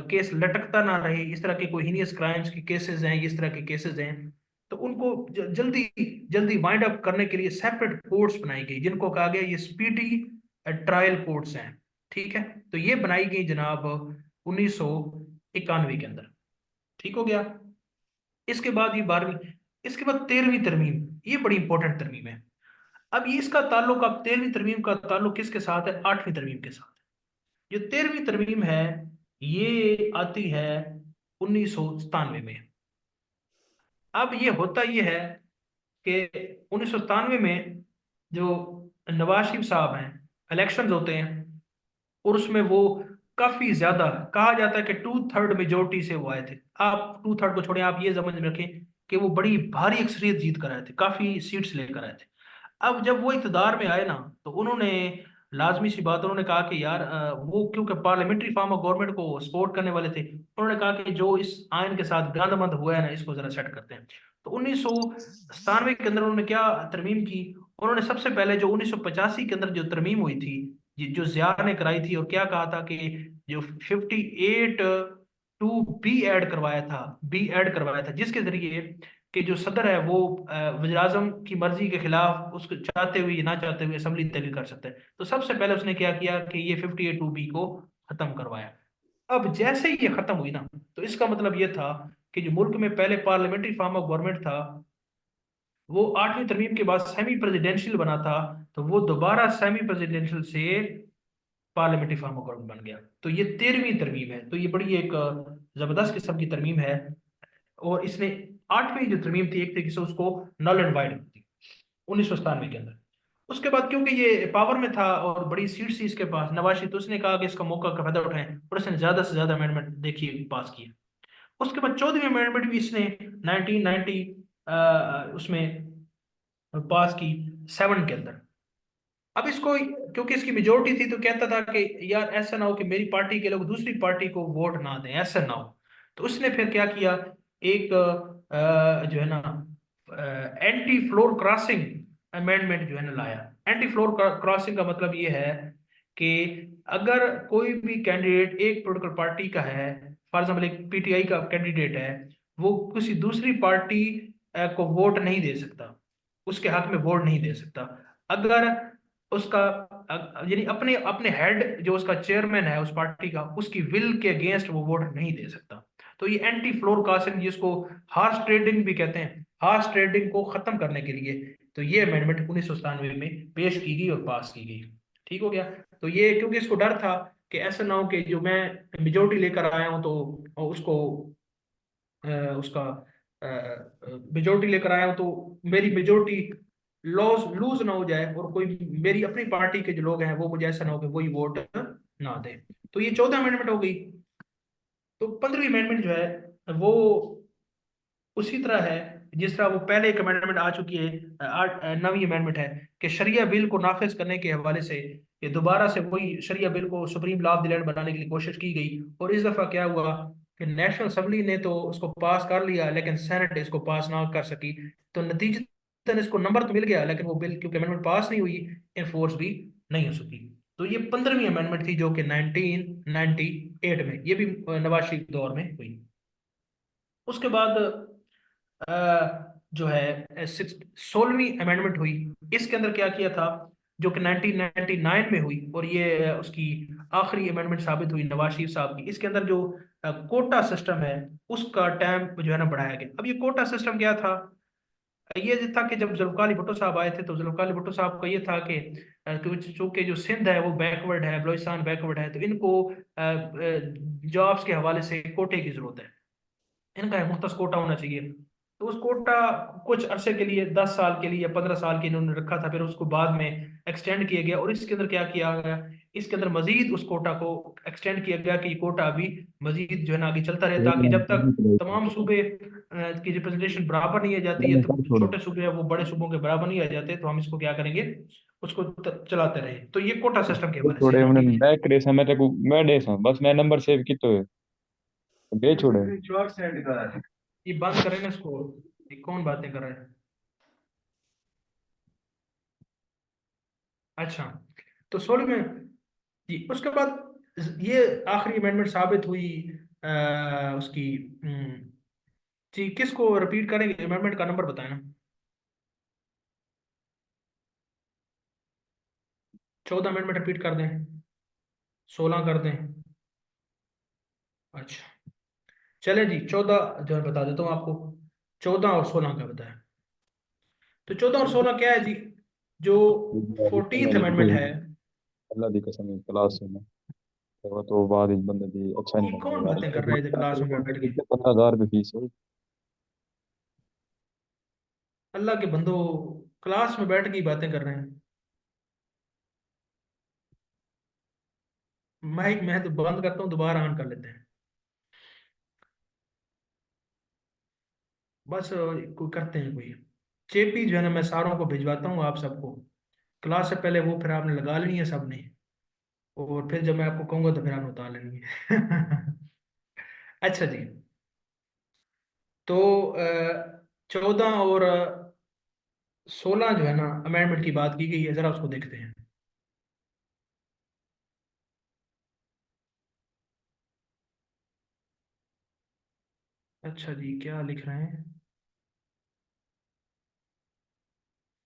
केस लटकता ना रहे, इस तरह के कोई हीनियस क्राइम्स के केसेस हैं, इस तरह के केसेस हैं, तो उनको जल्दी जल्दी वाइंड अप करने के लिए सेपरेट कोर्ट्स बनाई गई जिनको कहा गया ये स्पीडी ट्रायल कोर्ट्स हैं। ठीक है, तो ये बनाई गई जनाब 1991 के अंदर। ठीक हो गया। इसके बाद ये 12वीं, इसके बाद 13वीं तरमीम, ये बड़ी इंपॉर्टेंट तरमीम है। अब ये इसका ताल्लुक, अब 13वीं तरमीम का ताल्लुक किसके साथ है? 8वीं तरमीम के साथ। जो 13वीं तरमीम है ये आती है 1997 में। अब ये होता ये है कि 1997 में जो नवाज शरीफ साहब हैं, इलेक्शंस होते हैं और उसमें वो काफी ज्यादा, कहा जाता है कि 2/3 मेजोरिटी से वो आए थे। आप 2/3 को छोड़ें, आप ये समझ में रखें कि वो बड़ी भारी अक्सरियत जीत कर आए थे, काफी सीट्स लेकर आए थे। अब जब वो इक़्तिदार में आए ना, तो उन्होंने लाजमी सी बात, उन्होंने कहा कि यार वो क्योंकि पार्लियामेंट्री फॉर्म ऑफ गवर्नमेंट को सपोर्ट करने वाले थे, उन्होंने कहा कि जो इस आयन के साथ गांदमंद हुआ है ना, इसको जरा सेट करते हैं। तो 1997 के अंदर उन्होंने क्या तरमीम की? उन्होंने सबसे पहले जो 1985 के अंदर जो तरमीम हुई थी, जो जिया ने कराई थी, और क्या कहा था कि जो 58 टू बी ऐड करवाया था, बी ऐड करवाया था, जिसके जरिए कि जो सदर है वो वज़ीर आज़म की मर्जी के खिलाफ, उसको चाहते हुए या ना चाहते हुए असेंबली तहलील कर सकता है। तो सबसे पहले उसने क्या किया कि ये 58(2)B को खत्म करवाया। अब जैसे ही ये खत्म हुई ना, तो इसका मतलब ये था कि जो मुल्क में पहले पार्लियामेंट्री फॉर्म ऑफ गवर्नमेंट था, वो 8वीं तरमीम के बाद सेमी प्रेसिडेंशियल बना था, तो वो दोबारा सेमी प्रेसिडेंशियल से पार्लियामेंट्री फॉर्म ऑफ गवर्नमेंट बन गया। तो ये 13वीं तरमीम है। तो ये बड़ी एक जबरदस्त किस्म की तरमीम है। और इसने 8वीं जो तरमीम थी, एक तरीके से उसको नल एंड वाइड थी 1997 के अंदर। उसके बाद क्योंकि ये पावर में था और बड़ी सीट थी इसके पास, नवाज शरीफ, तो उसने कहा कि इसका मौका का फायदा उठाएं, और उसने ज्यादा से ज्यादा अमेंडमेंट देखिए पास किए। उसके बाद 14वीं अमेंडमेंट भी इसने 1990 उसमें पास की 7 के अंदर। अब इसको क्योंकि इसकी मेजोरिटी थी, तो कहता था कि यार ऐसा ना हो कि मेरी पार्टी के लोग दूसरी पार्टी को वोट ना दें, ऐसा ना हो। तो उसने फिर क्या किया, एक जो है ना एंटी फ्लोर क्रॉसिंग अमेंडमेंट जो है ना लाया। एंटी फ्लोर क्रॉसिंग का मतलब ये है कि अगर कोई भी कैंडिडेट एक पोलिटिकल पार्टी का है, फॉर एग्जाम्पल एक पीटीआई का कैंडिडेट है, वो किसी दूसरी पार्टी को वोट नहीं दे सकता, उसके हक में वोट नहीं दे सकता। अगर उसका यानी अपने अपने हेड जो उसका चेयरमैन है उस पार्टी का, उसकी विल के अगेंस्ट वो वोट नहीं दे सकता। तो ये एंटी फ्लोर कास्टिंग, जिसको हार्स ट्रेडिंग भी कहते हैं, हार्स ट्रेडिंग को खत्म करने के लिए तो ये अमेंडमेंट 1997 में पेश की गई और पास की गई। ठीक हो गया। तो ये क्योंकि इसको डर था कि ऐसा ना हो कि जो मैं मेजोरिटी लेकर आया हूं तो उसको उसका मेजोरिटी लेकर आया हूं तो मेरी मेजोरिटी लॉस लूज ना हो जाए, और कोई मेरी अपनी पार्टी के जो लोग हैं वो मुझे ऐसा ना हो कि वही वोट ना दे। तो ये 14 अमेंडमेंट हो गई। तो 15वीं अमेंडमेंट जो है वो उसी तरह है जिस तरह वो पहले एक अमेंडमेंट आ चुकी है। 9वीं अमेंडमेंट है कि शरिया बिल को नाफिज करने के हवाले से ये दोबारा से वही शरिया बिल को supreme law of the land बनाने के लिए कोशिश की गई। और इस दफा क्या हुआ कि नेशनल असेंबली ने तो उसको पास कर लिया, लेकिन सेनेट इसको पास ना कर सकी। तो नतीजतन इसको नंबर तो मिल गया, लेकिन वो बिल क्योंकि अमेंडमेंट पास नहीं हुई, इन्फोर्स भी नहीं हो सकी। तो ये 15वीं अमेंडमेंट थी जो कि 1998 में, ये भी नवाज शरीफ दौर में हुई। उसके बाद जो है 16वीं अमेंडमेंट हुई। इसके अंदर क्या किया था, जो कि 1999 में हुई, और ये उसकी आखिरी अमेंडमेंट साबित हुई नवाज शरीफ साहब की। इसके अंदर जो कोटा सिस्टम है उसका टाइम जो है ना बढ़ाया गया। अब ये कोटा सिस्टम क्या था? ये था कि जब जुल्फ़िकार अली भुट्टो साहब आए थे, तो जुल्फ़िकार अली भुट्टो साहब का ये था कि चूंकि जो सिंध है वो बैकवर्ड है, बलूचिस्तान बैकवर्ड है, तो इनको जॉब्स के हवाले से कोटे की जरूरत है, इनका एक मुख्तस कोटा होना चाहिए। तो उस कोटा कुछ अरसे के लिए, 10 साल के लिए या 15 साल के लिए इन्होंने रखा था, फिर उसको बाद में एक्सटेंड किया गया। और इसके अंदर क्या किया गया, इसके अंदर मजीद उस कोटा को एक्सटेंड किया गया कि ये कोटा अभी मजीद जो है ना आगे चलता रहे, ताकि जब तक तमाम सूबे की रिप्रेजेंटेशन बराबर नहीं आ जाती है, तो जो छोटे सूबे हैं वो बड़े सूबों के बराबर नहीं आ जाते, तो हम इसको क्या करेंगे, उसको चलाते रहे। तो ये कोटा सिस्टम के हवाले से थोड़े है ना। उन्हें बैक रेस है, मेरे को मैं डेस हूँ बस मैं नंबर सेव की तो है। बे छोड़े। ये बंद करें ना इसको। ये कौन बातें कर रहा है? अच्छा, तो 16 में जी, उसके बाद ये आखिरी अमेंडमेंट साबित हुई उसकी। जी, किसको रिपीट करेंगे? अमेंडमेंट का नंबर बताएं ना। 14 अमेंडमेंट रिपीट कर दें, 16 कर दें? अच्छा, चले जी, 14 जो है बता देता हूँ आपको। 14 और 16 का बताएं। तो 14 और 16 क्या है जी? जो अल्लाह 14th अमेंडमेंट है। दी कसम क्लास में तो बाद इस बंदे दी अच्छा नहीं ये लगेगा कौन यार। बातें कर रहे थे क्लास में बैठ के? 15,000 रुपये फीस है। अल्लाह के बंदो, क्लास में बैठ के ही बातें कर रहे हैं। माइक मैं तो बंद करता हूँ, दोबारा ऑन कर लेते हैं। बस कोई करते हैं कोई। चेपी जो है ना, मैं सारों को भिजवाता हूँ आप सबको। क्लास से पहले वो फिर आपने लगा लेनी है सबने। और फिर जब मैं आपको कहूंगा तो फिर आपने उतार लेनी है। अच्छा जी, तो 14 और 16 जो है ना अमेंडमेंट की बात की गई है, जरा उसको देखते हैं। अच्छा जी, क्या लिख रहे हैं?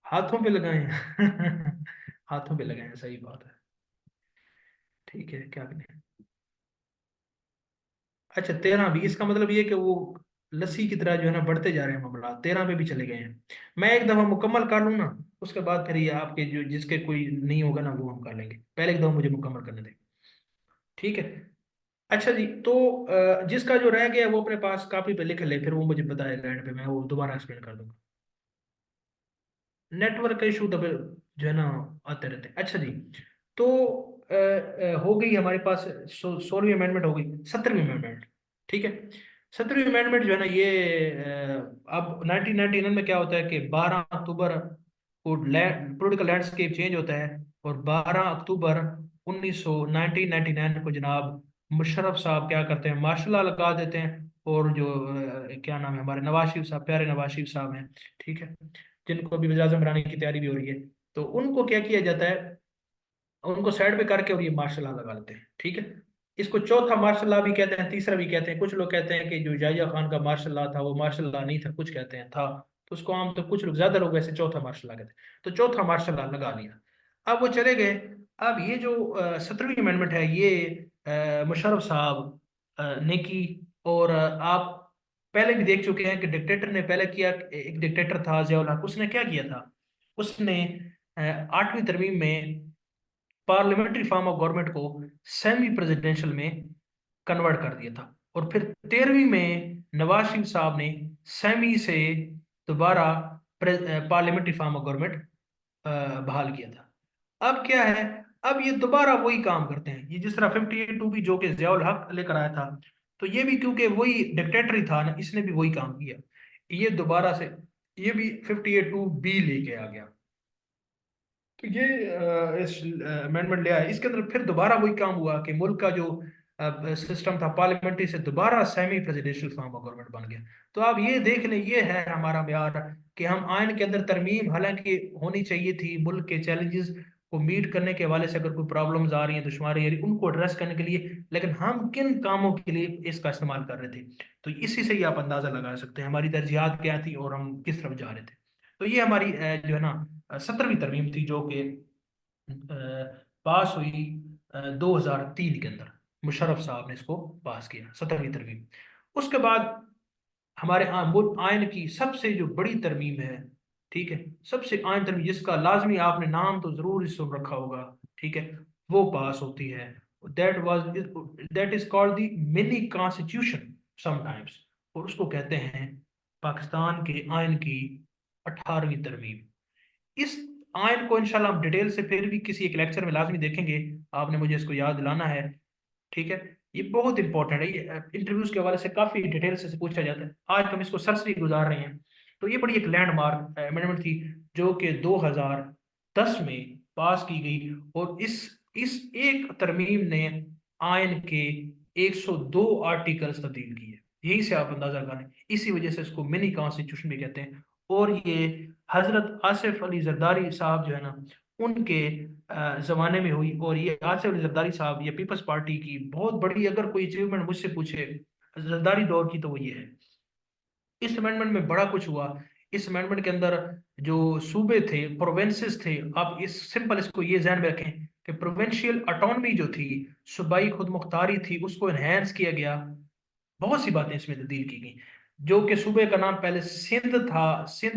हाथों पे लगाए हैं। हाथों पे लगाए हैं, सही बात है। ठीक है, क्या करें। अच्छा, 13 भी, इसका मतलब ये कि वो लस्सी की तरह जो है ना बढ़ते जा रहे हैं मामला, 13 पे भी चले गए हैं। मैं एक दफा मुकम्मल कर लूँ ना, उसके बाद फिर ये आपके जो जिसके कोई नहीं होगा ना वो हम कर लेंगे। पहले एक दफा मुझे मुकम्मल करने दें। ठीक है। अच्छा जी, तो जिसका जो रह गया वो अपने पास कापी पे लिख ले, फिर वो मुझे बताएगा एंड पे, मैं वो दोबारा एक्सप्लेन कर दूंगा। नेटवर्क का इशू दबे जो है ना आते रहते हैं। अच्छा जी, तो हो गई हमारे पास 16वीं अमेंडमेंट, हो गई 17वीं अमेंडमेंट। ठीक है। 17वीं अमेंडमेंट जो है ना ये अब 1999 में क्या होता है कि 12 अक्टूबर को पॉलिटिकल लैंडस्केप चेंज होता है। और 12 अक्टूबर 1999 को जनाब मुशर्रफ साहब क्या करते हैं, मार्शल लॉ लगा देते हैं। और जो क्या नाम है, हमारे नवाज शरीफ साहब, प्यारे नवाज शरीफ साहब हैं, ठीक है, जिनको अभी वज़ीर आज़म बनाने की तैयारी भी हो रही है, तो उनको क्या किया जाता है, उनको साइड पे करके और ये मार्शल लॉ लगा लेते हैं। ठीक है। इसको चौथा मार्शल लॉ भी कहते हैं, तीसरा भी कहते हैं। कुछ लोग कहते हैं कि जो जाहिया खान का मार्शल लॉ था वो मार्शल लॉ नहीं था, कुछ कहते हैं था। तो उसको आम तो कुछ लोग, ज्यादा लोग, वैसे चौथा मार्शल लॉ कहते हैं। तो चौथा मार्शल लॉ लगा लिया। अब वो चले गए। अब ये जो 17वीं अमेंडमेंट है ये मुशर्रफ साहब ने की। और आप पहले भी देख चुके हैं कि डिक्टेटर ने पहले किया। एक डिक्टेटर था जियाउल हक, उसने क्या किया था, उसने 8वीं तरमीम में पार्लियामेंट्री फॉर्म ऑफ गवर्नमेंट को सेमी प्रेसिडेंशियल में कन्वर्ट कर दिया था। और फिर 13वीं में नवाज शरीफ साहब ने सेमी से दोबारा पार्लियामेंट्री फॉर्म ऑफ गवर्नमेंट बहाल किया था। अब क्या है, अब ये दोबारा वही काम करते हैं। ये जिस तरह 58 भी जो कि जियाउल हक लेकर आया था, तो ये भी क्योंकि वही डिक्टेटरी था ना, इसने भी वही काम किया। ये दोबारा से ये भी 58 बी लेके आ गया। तो ये इस अमेंडमेंट ले आया, इसके अंदर फिर दोबारा वही काम हुआ कि मुल्क का जो सिस्टम था पार्लियामेंट्री से दोबारा semi presidential form of government बन गया। तो आप ये देख लें, ये है हमारा म्यार कि हम आइन के अंदर तरमीम हालांकि होनी चाहिए थी मुल्क के चैलेंजेस को मीट करने के हवाले से, अगर कोई प्रॉब्लम्स आ रही हैं, दुश्वारी आ रही है, उनको एड्रेस करने के लिए, लेकिन हम किन कामों के लिए इसका इस्तेमाल कर रहे थे। तो इसी से ही आप अंदाजा लगा सकते हैं हमारी तरजीहात क्या थी और हम किस तरफ जा रहे थे। तो ये हमारी जो है ना 17वीं तरमीम थी, जो कि पास हुई 2003 के अंदर। मुशर्रफ साहब ने इसको पास किया, 17वीं तरमीम। उसके बाद हमारे मुल्क आयन की सबसे जो बड़ी तरमीम है, ठीक है, सबसे आयन तरमीम जिसका लाजमी आपने नाम तो जरूर ही सुन रखा होगा, ठीक है, वो पास होती है। That is called the mini constitution sometimes. और उसको कहते हैं पाकिस्तान के आयन की 18वीं तरमीम। इस आयन को इंशाल्लाह हम डिटेल से फिर भी किसी एक लेक्चर में लाजमी देखेंगे। आपने मुझे इसको याद दिलाना है। ठीक है। ये बहुत इंपॉर्टेंट है, ये इंटरव्यूज के हवाले से काफी डिटेल से पूछा जाता है। आज हम इसको सरसरी गुजार रहे हैं। तो ये बड़ी एक लैंडमार्क अमेंडमेंट थी, जो कि 2010 में पास की गई। और इस एक तरमीम ने आयन के 102 आर्टिकल्स तब्दील किए। यही से आप अंदाजा लगाएं, इसी वजह से इसको मिनी कॉन्स्टिट्यूशन भी कहते हैं। और ये हजरत आसिफ अली जरदारी साहब जो है ना, उनके जमाने में हुई। और ये आसिफ अली जरदारी साहब, ये पीपल्स पार्टी की बहुत बड़ी, अगर कोई अचीवमेंट मुझसे पूछे जरदारी दौर की, तो वो ये है। इस अमेंडमेंट में बड़ा कुछ हुआ। इस अमेंडमेंट के अंदर जो सूबे थे, प्रोविंसेस थे, आप इस सिंपल इसको ये ध्यान में रखें कि प्रोविंशियल ऑटोनॉमी जो थी, सूबाई खुद मुख्तारी थी, उसको इनहेंस किया गया। बहुत सी बातें इसमें तब्दील की गई। जो कि सूबे का नाम पहले सिंध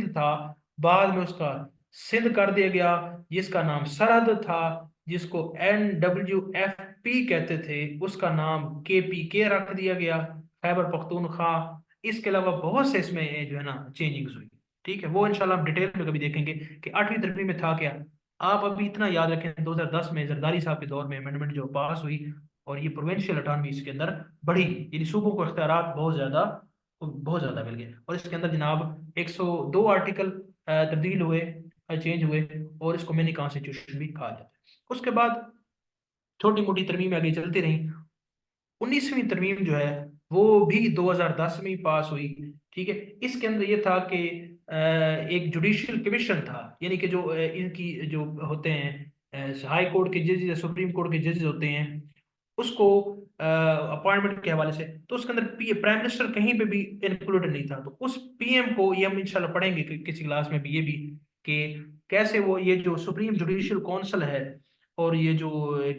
था, बाद में उसका सिंध कर दिया गया, जिसका नाम सरहद था, जिसको NWFP कहते थे, उसका नाम KPK रख दिया गया, खैबर पख्तूनख्वा। इसके अलावा बहुत से इसमें जो है ना चेंजिंग्स हुई। ठीक है, वो इंशाल्लाह हम डिटेल में कभी देखेंगे कि 8वीं तरमीम में था क्या। आप अभी इतना याद रखें, 2010 में जरदारी साहब के दौर में अमेंडमेंट जो पास हुई, और ये प्रोविंशियल अटानमी इसके अंदर बढ़ी, यानी सूबों को इख्तियारात बहुत ज़्यादा मिल गए। और इसके अंदर जनाब 102 आर्टिकल तब्दील हुए, चेंज हुए, और इसको मिनी कॉन्स्टिट्यूशन भी कहा जाता है। उसके बाद छोटी मोटी तरमीमें आगे चलती रहीं। 19वीं तरमीम जो है वो भी 2010 में ही पास हुई। ठीक है, इसके अंदर ये था कि एक जुडिशियल कमीशन था, यानी कि जो इनकी जो होते हैं हाई कोर्ट के जजेस, सुप्रीम कोर्ट के जजेस होते हैं, उसको अपॉइंटमेंट के हवाले से, तो उसके अंदर प्राइम मिनिस्टर कहीं पे भी इंक्लूडेड नहीं था। तो उस PM को, ये हम इंशाल्लाह पढ़ेंगे किसी क्लास में भी, ये भी कि कैसे वो ये जो सुप्रीम जुडिशियल काउंसिल है, और ये जो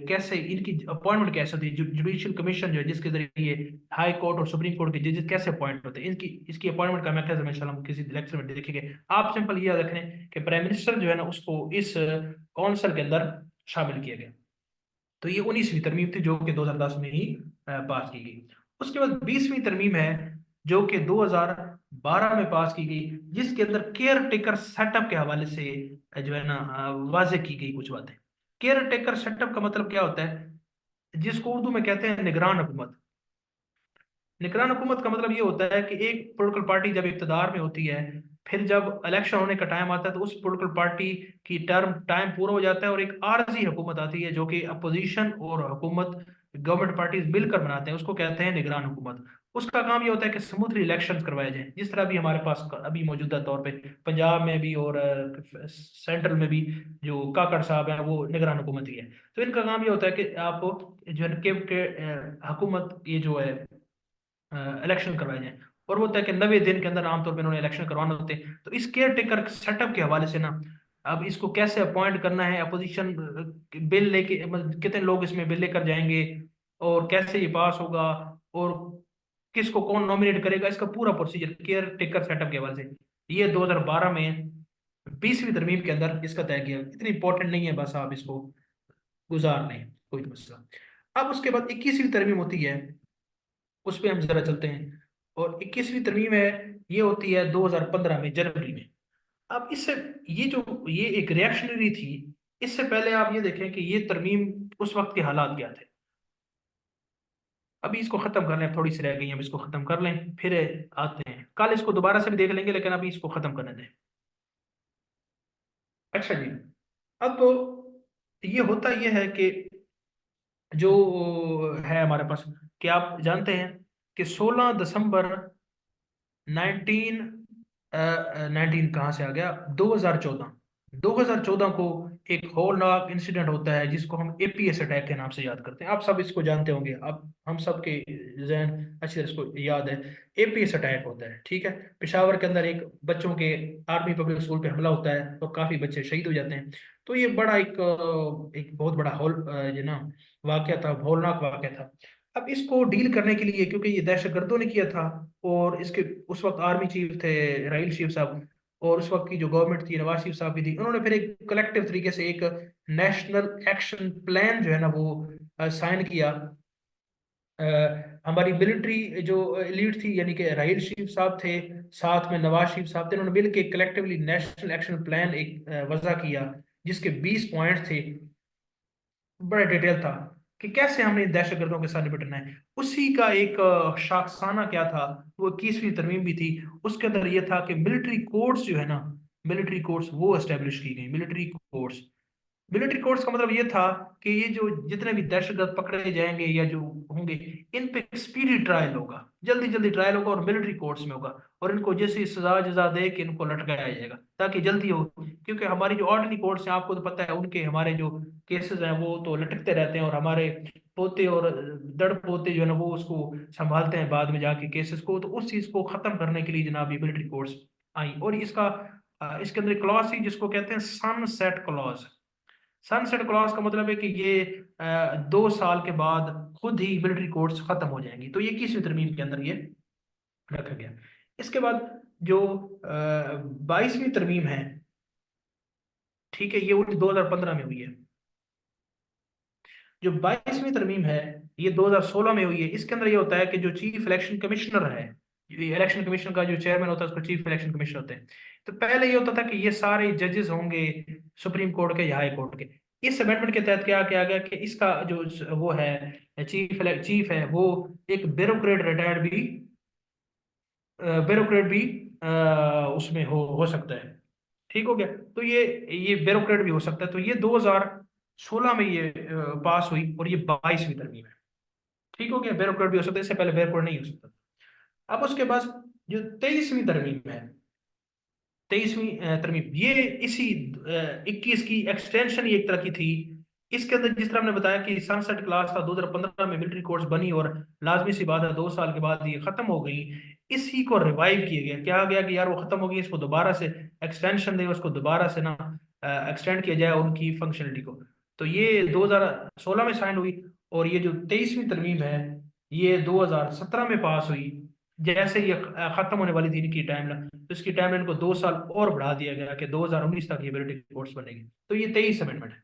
कैसे इनकी अपॉइंटमेंट कैसे थी, जुडिशियल कमीशन जो है जिसके जरिए हाई कोर्ट और सुप्रीम कोर्ट के जजेस कैसे अपॉइंट होते हैं, इनकी इसकी अपॉइंटमेंट का मैकेनिज्म इंशाल्लाह हम किसी लेक्चर में देखेंगे। आप सिंपल ये याद रखें कि प्राइम मिनिस्टर जो है ना, उसको इस काउंसिल के अंदर शामिल किया गया। तो ये 19वीं तरमीम थी, जो कि 2010 में ही पास की गई। उसके बाद 20वीं तरमीम है, जो कि 2012 में पास की गई, जिसके अंदर केयर टेकर सेटअप के हवाले से जो है ना वाजे की गई कुछ बातें। केयर टेकर सेटअप का मतलब क्या होता है, जिसको उर्दू में कहते हैं निगरान हुकूमत। निगरान हुकूमत का मतलब ये होता है कि एक पॉलिटिकल पार्टी जब इक़्तिदार में होती है, फिर जब इलेक्शन होने का टाइम आता है, तो उस पॉलिटिकल पार्टी की टर्म टाइम पूरा हो जाता है, और एक आरजी हुकूमत आती है, जो कि अपोजिशन और हुकूमत, गवर्नमेंट पार्टीज मिलकर बनाते हैं, उसको कहते हैं निगरान हुकूमत। उसका काम ये होता है कि स्मूथली इलेक्शन करवाए जाएं, जिस तरह भी हमारे पास अभी मौजूदा तौर पे पंजाब में भी और सेंट्रल में भी जो काकड़ साहब हैं, वो निगरान हुकूमत ही है। तो इनका काम ये होता है कि आप जो है के हुकूमत, ये जो है इलेक्शन करवाए जाएं। और वो होता है कि 90 दिन के अंदर आमतौर पर इन्होंने इलेक्शन करवाने होते हैं। तो इस केयर टेकर सेटअप के हवाले से ना, अब इसको कैसे अपॉइंट करना है, अपोजिशन बिल लेके, मतलब कितने लोग इसमें बिल लेकर जाएंगे, और कैसे ये पास होगा, और किसको कौन नॉमिनेट करेगा, इसका पूरा प्रोसीजर केयर टेकर सेटअप के हवाले से ये 2012 में 20वीं तरमीम के अंदर इसका तय किया। इतनी इंपॉर्टेंट नहीं है, बस आप इसको गुजार लें, कोई मसला। अब उसके बाद 21वीं तरमीम होती है, उस पर हम जरा चलते हैं। और 21वीं तरमीम है, ये होती है 2015 में जनवरी में। अब इससे ये एक रिएक्शनरी थी। इससे पहले आप ये देखें कि ये तरमीम, उस वक्त के हालात क्या थे। अभी इसको खत्म कर लें, थोड़ी सी रह गई, अब इसको खत्म कर लें, फिर आते हैं कल इसको दोबारा से भी देख लेंगे, लेकिन अभी इसको खत्म करने दें। अच्छा जी, अब ये होता ये है कि जो है हमारे पास, कि आप जानते हैं कि 16 दिसंबर 19 कहाँ से आ गया, 2014 को एक होलनाक इंसिडेंट होता है, जिसको हम APS अटैक के नाम से याद करते हैं। आप सब इसको जानते होंगे, अब हम सब के जहन अच्छी तरह इसको याद है। APS अटैक होता है, ठीक है, पेशावर के अंदर एक बच्चों के आर्मी पब्लिक स्कूल पे हमला होता है, और काफी बच्चे शहीद हो जाते हैं। तो ये बड़ा एक बहुत बड़ा जो ना वाकया था, होलनाक वाकया था। अब इसको डील करने के लिए, क्योंकि ये दहशतगर्दों ने किया था, और इसके उस वक्त आर्मी चीफ थे राहील शरीफ साहब, और उस वक्त की जो गवर्नमेंट थी नवाज शरीफ साहब की थी, उन्होंने फिर एक कलेक्टिव तरीके से एक नेशनल एक्शन प्लान जो है ना वो साइन किया। अ, हमारी मिलिट्री जो लीड थी, यानी कि राहील शरीफ साहब थे, साथ में नवाज शरीफ साहब थे, उन्होंने मिलकर कलेक्टिवली नेशनल एक्शन प्लान एक वजह किया, जिसके 20 पॉइंट थे। बड़ा डिटेल था कि कैसे हमने इन दहशतगर्दों के साथ निपटना है। उसी का एक शाखसाना क्या था, वो 21वीं तरमीम भी थी। उसके अंदर ये था कि मिलिट्री कोर्ट्स जो है ना, मिलिट्री कोर्ट्स वो एस्टेब्लिश की गई, मिलिट्री कोर्ट्स। मिलिट्री कोर्ट्स का मतलब ये था कि ये जो जितने भी दहशतगर्द पकड़े जाएंगे या जो होंगे, इन पे स्पीडी ट्रायल होगा, जल्दी जल्दी ट्रायल होगा और मिलिट्री कोर्ट्स में होगा, और इनको जैसे सजा जजा दे के इनको लटकाया जाएगा ताकि जल्दी हो। क्योंकि हमारी जो ऑर्डिनरी कोर्ट्स हैं, आपको तो पता है, उनके हमारे जो केसेस हैं वो तो लटकते रहते हैं, और हमारे पोते और दड़ पोते जो है ना वो उसको संभालते हैं बाद में जाके केसेस को। तो उस चीज को खत्म करने के लिए जनाब ये मिलिट्री कोर्ट्स आई, और इसका इसके अंदर क्लॉज थी जिसको कहते हैं सनसेट क्लॉज। सनसेट क्लॉज का मतलब है कि ये 2 साल के बाद खुद ही मिलिट्री कोर्ट्स खत्म हो जाएंगी। तो ये 21वीं तरमीम के अंदर ये रखा गया। इसके बाद जो 22वीं तरमीम है, ठीक है, ये 2015 में हुई है। जो 22वीं तरमीम है ये 2016 में हुई है। इसके अंदर ये होता है कि जो चीफ इलेक्शन कमिश्नर है, इलेक्शन कमीशन का जो चेयरमैन होता है उसको चीफ इलेक्शन कमिश्नर होते हैं। तो पहले ये होता था कि ये सारे जजेस होंगे सुप्रीम कोर्ट के या हाई कोर्ट के। इस अमेंडमेंट के तहत क्या किया गया कि इसका जो वो है चीफ है वो एक ब्यूरोक्रेट रिटायर्ड भी ब्यूरोक्रेट भी उसमें हो सकता है। ठीक हो गया। तो ये ब्यूरोक्रेट भी हो सकता है। तो ये 2016 में ये पास हुई, और ये 22वीं तरमीम है। ठीक हो गया, ब्यूरोक्रेट भी हो सकता है, इससे पहले ब्यूरोक्रेट नहीं हो सकता। अब उसके बाद जो 23वीं तरमीम है, 23वीं तरमीम ये इसी 21 की एक्सटेंशन ही एक तरह की थी। इसके अंदर जिस तरह हमने बताया कि सनसेट क्लास था 2015 में मिलिट्री कोर्स बनी, और लाजमी सी बात है 2 साल के बाद ये खत्म हो गई। इसी को रिवाइव किया गया, क्या गया कि यार वो खत्म हो गई, इसको दोबारा से एक्सटेंशन दे, उसको दोबारा से ना एक्सटेंड किया जाए उनकी फंक्शनलिटी को। तो ये 2016 में साइन हुई, और ये जो 23वीं तरमीम है ये 2017 में पास हुई। जैसे ये खत्म होने वाली थी इनकी टाइमलाइन, तो इसकी टाइमलाइन को 2 साल और बढ़ा दिया गया कि 2019 तक ये मिलिट्री कोर्ट्स बनेगी। तो ये 23 अमेंडमेंट है।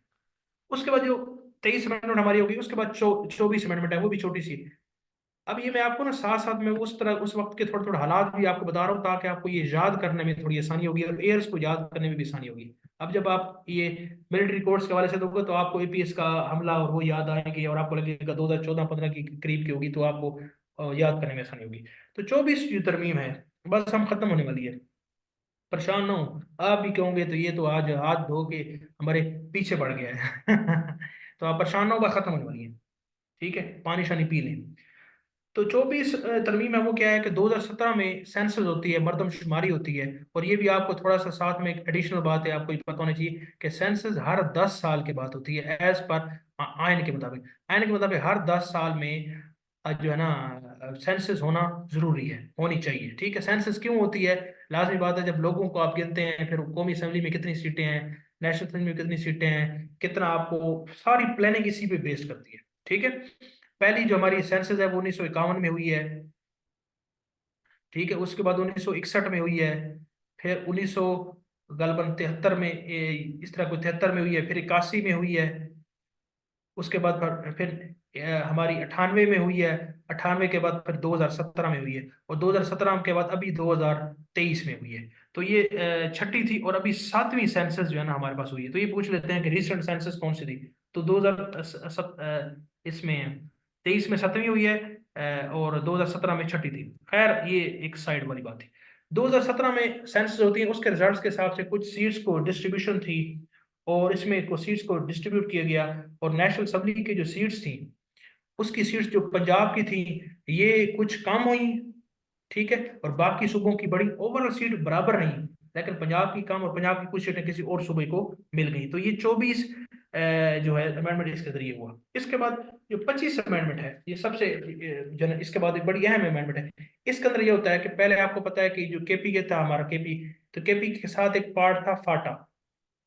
उसके बाद जो 23 अमेंडमेंट हमारी होगी, उसके बाद 24 अमेंडमेंट है, वो भी छोटी सी। अब ये मैं आपको ना साथ साथ में उस तरह उस वक्त के थोड़े थोड़े हालात भी आपको बता रहा हूँ, ताकि आपको ये याद करने में थोड़ी आसानी होगी और एयर्स को याद करने में भी आसानी होगी। अब जब आप ये मिलिट्री कोर्ट्स के हवाले से दोगे तो आपको एपीएस का हमला और वो याद आएंगे, और आपको लगेगा 2014-15 की करीब की होगी, तो आपको याद करने में आसानी होगी। तो 24 जो तरमीम है बस हम खत्म होने वाली है। परेशान ना हो, आप भी कहोगे तो ये तो आज हाथ धो के हमारे पीछे पड़ गया है तो आप परेशान ना होगा, खत्म होने वाली है। ठीक है, पानी शानी पी लें। तो 24 तरमीम है वो क्या है कि 2017 में सेंसस होती है, मरदमशुमारी होती है। और ये भी आपको थोड़ा सा साथ में एक एडिशनल बात है, आपको ये पता होना चाहिए कि सेंसस हर 10 साल के बाद होती है, एज पर आयन के मुताबिक। आयन के मुताबिक हर 10 साल में जो है ना सेंसस होना जरूरी है, होनी चाहिए। ठीक है, सेंसस क्यों होती है? लाजमी बात है, जब लोगों को आप गिनते हैं, फिर कौमी असम्बली में कितनी सीटें हैं, नेशनल असम्बली में कितनी सीटें हैं, कितना आपको, सारी प्लानिंग इसी पे बेस्ड करती है। ठीक है, पहली जो हमारी सेंसस है वो 1951 में हुई है। ठीक है, उसके बाद 1961 में हुई है, फिर 1900 गलबन 73 में इस तरह को 73 में हुई है, फिर 81 में हुई है। उसके बाद फिर हमारी 98 में हुई है। 98 के बाद फिर 2017 में हुई है, और 2017 के बाद अभी 2023 में हुई है। तो ये छठी थी, और अभी 7वीं सेंसस जो है ना हमारे पास हुई है। तो ये पूछ लेते हैं कि रिसेंट सेंसस कौन सी थी। तो 2000 इसमें 23 में 7वीं हुई है, और 2017 में छठी थी। खैर ये एक साइड वाली बात थी। 2017 में सेंसस होती है, उसके रिजल्ट्स के हिसाब से कुछ सीट्स को डिस्ट्रीब्यूशन थी, और इसमें को सीट्स को डिस्ट्रीब्यूट किया गया। और नेशनल असम्बली की जो सीट्स थी, उसकी सीट्स जो पंजाब की थी ये कुछ कम हुई। ठीक है, और बाकी सूबों की बड़ी, ओवरऑल सीट बराबर रही, लेकिन पंजाब की कम, और पंजाब की कुछ सीटें किसी और सूबे को मिल गई। तो ये 24 जो है अमेंडमेंट इसके जरिए हुआ। इसके बाद जो 25 अमेंडमेंट है ये सबसे इसके बाद एक बड़ी अहम अमेंडमेंट है। इसके अंदर ये होता है कि पहले आपको पता है कि जो केपी के था हमारा केपी, तो केपी के साथ एक पार्ट था फाटा,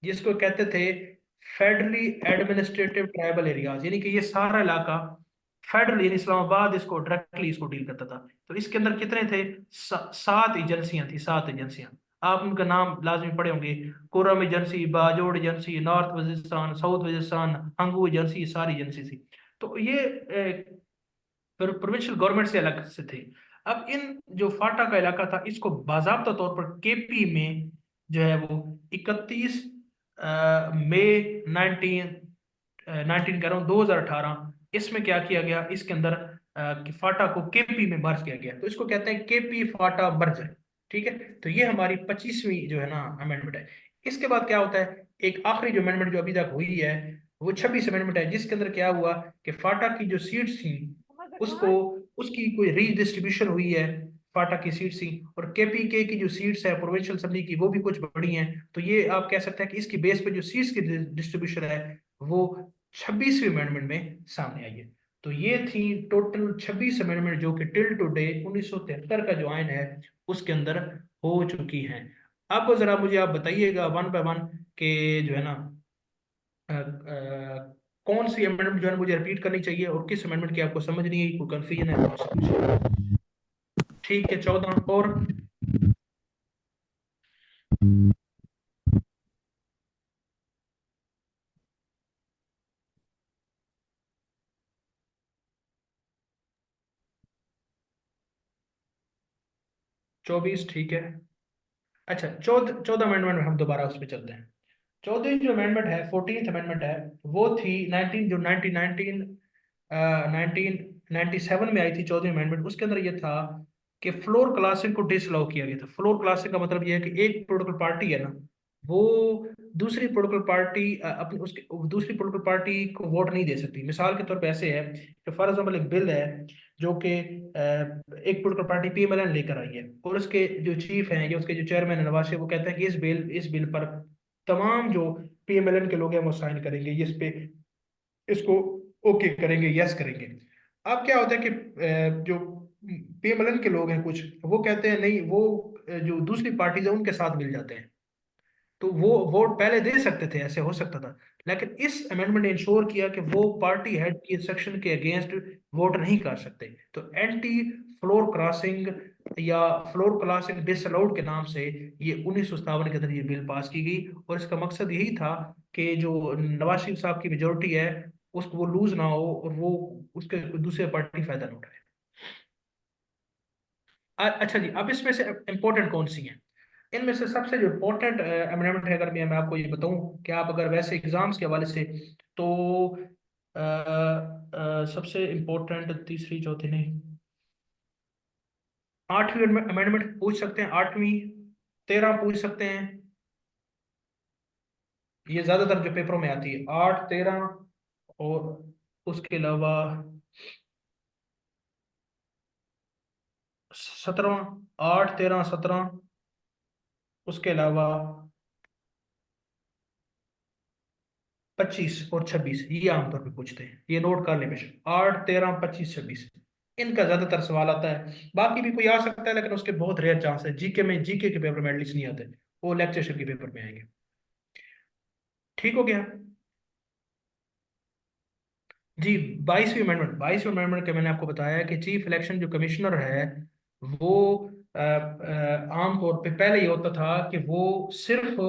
जिसको कहते थे फेडरली एडमिनिस्ट्रेटिव ट्राइबल एरियाज, यानी कि ये सारा इलाका फेडरल यानी इस्लामाबाद इसको डायरेक्टली इसको डील करता था। तो इसके अंदर कितने थे? 7 एजेंसियां थी, 7 एजेंसियां। आप उनका नाम लाजमी पढ़े होंगे, Kurram agency, Bajaur agency, north Waziristan, south Waziristan, Hangu agency, ये सारी एजेंसी थी। तो ये प्रोविंशियल गवर्नमेंट से अलग से थे। अब इन जो फाटा का इलाका था इसको बाजाब्ता तौर पर केपी में जो है वो 31 मई 19 कह रहा हूँ 2018, इसमें क्या किया गया, इसके अंदर कि फाटा को केपी में मर्ज किया गया। तो इसको कहते हैं केपी फाटा मर्जर। ठीक है, तो ये हमारी 25वीं जो है ना अमेंडमेंट है। इसके बाद क्या होता है, एक आखिरी जो अमेंडमेंट जो अभी तक हुई है वो 26 अमेंडमेंट है, जिसके अंदर क्या हुआ कि फाटा की जो सीट्स थी उसको, उसकी कोई रीडिस्ट्रीब्यूशन हुई है। फाटा की सीट्स थी, और केपीके की जो सीट्स है प्रोविंशियल असेंबली की वो भी कुछ बढ़ी हैं। तो ये आप कह सकते हैं कि इसकी बेस पे जो सीट्स की डिस्ट्रीब्यूशन है वो 26वीं अमेंडमेंट में सामने आई है। तो ये थी टोटल 26 अमेंडमेंट जो कि टिल टुडे 1973 का जो आइन है उसके अंदर हो चुकी हैं। अब जरा मुझे आप बताइएगा वन बाय वन के जो है ना कौन सी अमेंडमेंट जो है ना मुझे रिपीट करनी चाहिए और किस अमेंडमेंट की आपको समझ नहीं आई, कोई कंफ्यूजन है तो मुझसे पूछिए। ठीक है, 14 और 24, ठीक है। अच्छा, 14 अमेंडमेंट में हम दोबारा उस पर चलते हैं। 14वीं जो अमेंडमेंट है, 14th अमेंडमेंट है, वो थी 19 जो 1919 1997 में आई थी 14वीं अमेंडमेंट। उसके अंदर ये था कि फ्लोर क्लासिंग को डिसअलाउ किया गया था। फ्लोर क्लासिंग का मतलब ये है कि एक पॉलिटिकल पार्टी है ना, वो दूसरी पॉलिटिकल पार्टी अपनी उसके दूसरी पॉलिटिकल पार्टी को वोट नहीं दे सकती। मिसाल के तौर पे ऐसे है कि फॉर एग्जाम्पल एक बिल है जो कि एक पॉलिटिकल पार्टी पीएमएलएन लेकर आई है, और उसके जो चीफ हैं या उसके जो चेयरमैन है नवाज शरीफ, वो कहते हैं कि इस बिल पर तमाम जो पीएमएलएन के लोग हैं वो साइन करेंगे, इस पे इसको ओके करेंगे, यस करेंगे। अब क्या होता है कि जो पीएमएलएन के लोग हैं कुछ, वो कहते हैं नहीं, वो जो दूसरी पार्टीज है उनके साथ मिल जाते हैं। तो वो वोट पहले दे सकते थे, ऐसे हो सकता था, लेकिन इस अमेंडमेंट ने इंश्योर किया कि वो पार्टी हेड की इंस्ट्रक्शन के अगेंस्ट वोट नहीं कर सकते। तो एंटी फ्लोर क्रॉसिंग या फ्लोर क्रॉसिंग डिसअलाउड के नाम से ये 1957 के अंदर ये बिल पास की गई, और इसका मकसद यही था कि जो नवाज शरीफ साहब की मेजोरिटी है उसको वो लूज ना हो, और वो उसके दूसरे पार्टी फायदा ना उठाए। अच्छा जी, अब इसमें से इंपॉर्टेंट कौन सी हैं? इनमें से सबसे जो इम्पोर्टेंट अमेंडमेंट है, अगर मैं आपको ये बताऊं कि आप अगर वैसे एग्जाम्स के हवाले से, तो सबसे इम्पोर्टेंट तीसरी चौथी नहीं, 8वीं अमेंडमेंट पूछ सकते हैं, 8वीं 13 पूछ सकते हैं। ये ज्यादातर जो पेपरों में आती है 8 13, और उसके अलावा 17, 8 13 17, उसके अलावा 25 और 26, ये आमतौर पे पूछते हैं, ये नोट कर ले बेशक, 8 13 25 26, इनका ज्यादातर सवाल आता है। बाकी भी कोई आ सकता है लेकिन उसके बहुत रेयर चांस है। जीके में, जीके के पेपर में एटलीस्ट नहीं आते, वो लेक्चर के पेपर में आएंगे। ठीक हो गया जी। 22वीं अमेंडमेंट के मैंने आपको बताया कि चीफ इलेक्शन जो कमिश्नर है वो आम तौर पे पहले ये होता था कि वो सिर्फ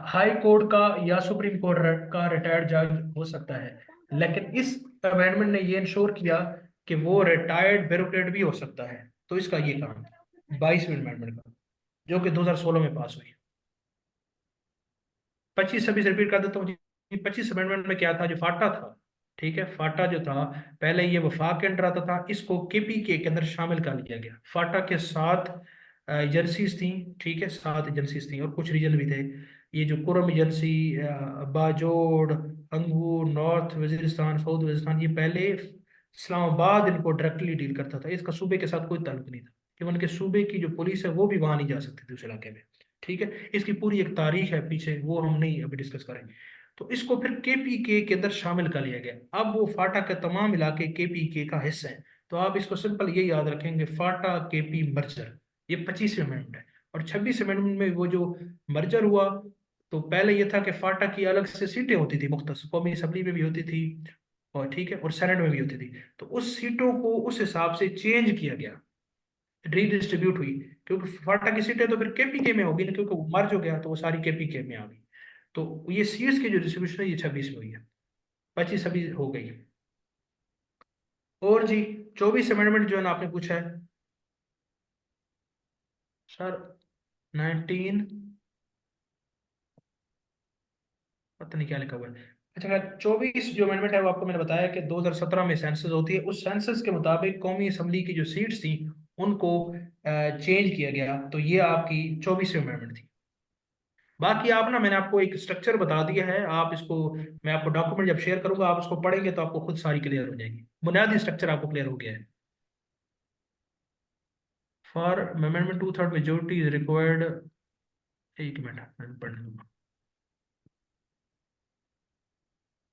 हाई कोर्ट का या सुप्रीम कोर्ट का रिटायर्ड जज हो सकता है, लेकिन इस अमेंडमेंट ने ये इंश्योर किया कि वो रिटायर्ड ब्यूरोक्रेट भी हो सकता है। तो इसका ये काम था 22वीं अमेंडमेंट का, जो कि 2016 में पास हुई। 25 26 रिपीट कर देता हूँ जी। 25 अमेंडमेंट में क्या था, जो फाटा था, ठीक है, फाटा जो था पहले ये वफाक के अंडर आता था, इसको केपीके के अंदर शामिल कर लिया गया। फाटा के 7 एजेंसीज थी, ठीक है, 7 एजेंसीज थी और कुछ रीजन भी थे। ये जो कुरम एजेंसी, बाजोड़, अंगूर, नॉर्थ वजीरिस्तान, साउथ वजीरिस्तान, ये पहले इस्लामाबाद इनको डायरेक्टली डील करता था, इसका सूबे के साथ कोई ताल्लुक नहीं था। इवन के सूबे की जो पुलिस है वो भी वहां नहीं जा सकती थी उस इलाके में। ठीक है, इसकी पूरी एक तारीख है पीछे, वो हम नहीं अभी डिस्कस करेंगे। तो इसको फिर केपीके के अंदर शामिल कर लिया गया। अब वो फाटा के तमाम इलाके केपीके का हिस्सा है। तो आप इसको सिंपल ये याद रखेंगे, फाटा केपी मर्जर, ये 25वीं अमेंडमेंट है। और 26 अमेंडमेंट में वो जो मर्जर हुआ, तो पहले ये था कि फाटा की अलग से सीटें होती थी, मुख्तस कौमी असम्बली में भी होती थी, और ठीक है, और सेनेट में भी होती थी। तो उस सीटों को उस हिसाब से चेंज किया गया, रीडिस्ट्रीब्यूट हुई, क्योंकि फाटा की सीटें तो फिर केपीके में होगी ना, क्योंकि वो मर्ज हो गया तो वो सारी केपीके में आ गई। तो ये सीट्स की जो डिस्ट्रीब्यूशन है ये 26 में हुई है, 25 अभी हो गई है। और जी 24 अमेंडमेंट जो है ना आपने पूछा है सर, 19, पता नहीं क्या लिखा हुआ है। अच्छा, 24 जो अमेंडमेंट है वो आपको मैंने बताया कि 2017 में सेंसस होती है, उस सेंसस के मुताबिक कौमी असम्बली की जो सीट्स थी उनको चेंज किया गया। तो ये आपकी 24वीं अमेंडमेंट थी। बाकी आप ना, मैंने आपको एक स्ट्रक्चर बता दिया है, आप इसको, मैं आपको डॉक्यूमेंट जब शेयर करूंगा आप उसको पढ़ेंगे तो आपको खुद सारी क्लियर हो जाएगी, बुनियादी स्ट्रक्चर आपको क्लियर हो गया है। For amendment 2/3 majority is required. एक मिनट मैं पढ़ लूंगा।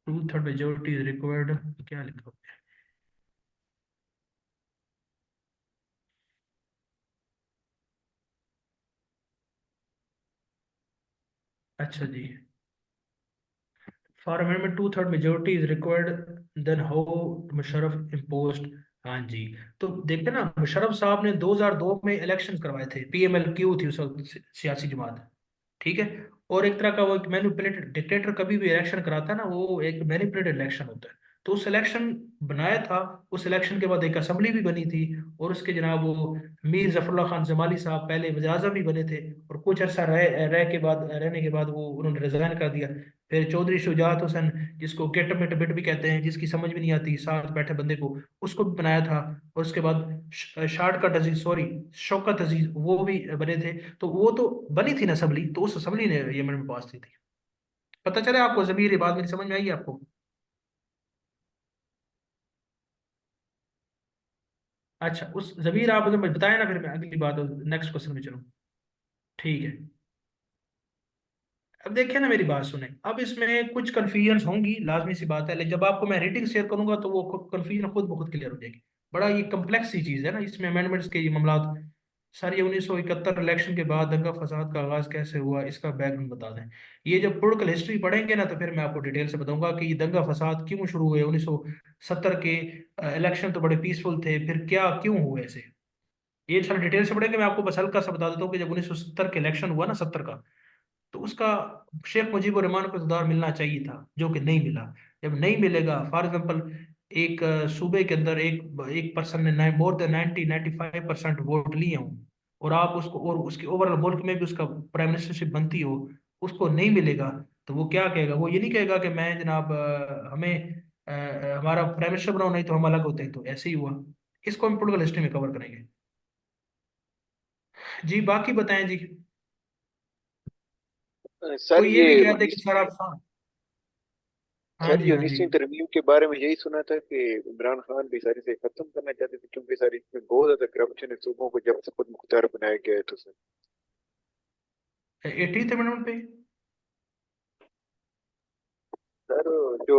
2/3 मेजोरिटी इज रिक्वायर्ड, क्या लिखा हुआ है? अच्छा जी, for amendment 2/3 majority is required then how Musharraf imposed. हाँ जी, तो देखते ना, मुशर्रफ साहब ने 2002 में इलेक्शन करवाए थे, PMLQ थी उस वक्त सियासी जमात, ठीक है। और एक तरह का वो एक मैनिपुलेटेड डिक्टेटर कभी भी इलेक्शन कराता है ना, वो एक मैनिपुलेटेड इलेक्शन होता है। तो उस इलेक्शन बनाया था, उस इलेक्शन के बाद एक असेंबली भी बनी थी, और उसके जनाब वो मीर जफरुल्लाह खान जमाली साहब पहले वज़ीर आज़म भी बने थे, और कुछ अर्सा रहने के बाद वो उन्होंने रिजाइन कर दिया। फिर चौधरी शुजात हुसैन, जिसको गेट मिट बिट भी कहते हैं, जिसकी समझ भी नहीं आती साथ बैठे बंदे को, उसको भी बनाया था। और उसके बाद शाडकट अजीज, सॉरी, शौकत अजीज, वो भी बने थे। तो वो तो बनी थी ना असेंबली, तो उस असेंबली ने ये में पास थी। पता चले आपको जमीर, ये बात मेरी समझ में आई आपको? अच्छा, उस जमीर आप मुझे बताया ना, फिर मैं अगली बात नेक्स्ट क्वेश्चन में चलूँ। ठीक है। अब देखिए ना, मेरी बात सुने, अब इसमें कुछ कन्फ्यूजन होंगी, लाजमी सी बात है, लेकिन जब आपको मैं रेटिंग शेयर करूंगा तो वो कन्फ्यूजन खुद ब खुद क्लियर हो जाएगी। बड़ा ये कम्प्लेक्स सी चीज़ है ना, इसमें अमेंडमेंट्स के ये मामलात। सर, ये 1971 इलेक्शन के बाद दंगा फसाद का आगाज कैसे हुआ, इसका बैकग्राउंड बता दें। ये जब पोलिटिकल हिस्ट्री पढ़ेंगे ना, तो फिर मैं आपको डिटेल से बताऊंगा कि ये दंगा फसाद क्यों शुरू हुए 1970 के। इलेक्शन तो बड़े पीसफुल थे, फिर क्या क्यों हुए ऐसे, ये सारा डिटेल से पढ़ेंगे। मैं आपको बस हल्का सा बता देता हूँ कि जब 1970 के इलेक्शन हुआ ना, 70 का, तो उसका शेख मुजीबुर रहमान को इक़्तिदार मिलना चाहिए था, जो कि नहीं मिला। जब नहीं मिलेगा, फॉर एग्जाम्पल, एक सूबे के अंदर एक एक पर्सन ने मोर देन 95% वोट लिए हों, और आप उसको, और उसके ओवरऑल मुल्क में भी उसका प्राइम मिनिस्टरशिप बनती हो, उसको नहीं मिलेगा, तो वो क्या कहेगा? वो ये नहीं कहेगा कि मैं जनाब हमारा प्राइम मिनिस्टर बनाओ, नहीं तो हम अलग होते हैं। तो ऐसे ही हुआ। इसको हम पोलिटिकल हिस्ट्री में कवर करेंगे। जी, बाकी बताएं जी। सर कोई ये ये भी कह दे कि उन्नीस सर आप, हाँ। हाँ सर जी, ये हाँ जी। 19वीं तरमीम के बारे में यही सुना था कि इमरान खान भी सारी से खत्म करना चाहते थे, क्योंकि सर इसमें बहुत ज्यादा करप्शन है सूबों को जब से खुद मुख्तार बनाया गया है। तो सर 18th अमेंडमेंट पे। सर जो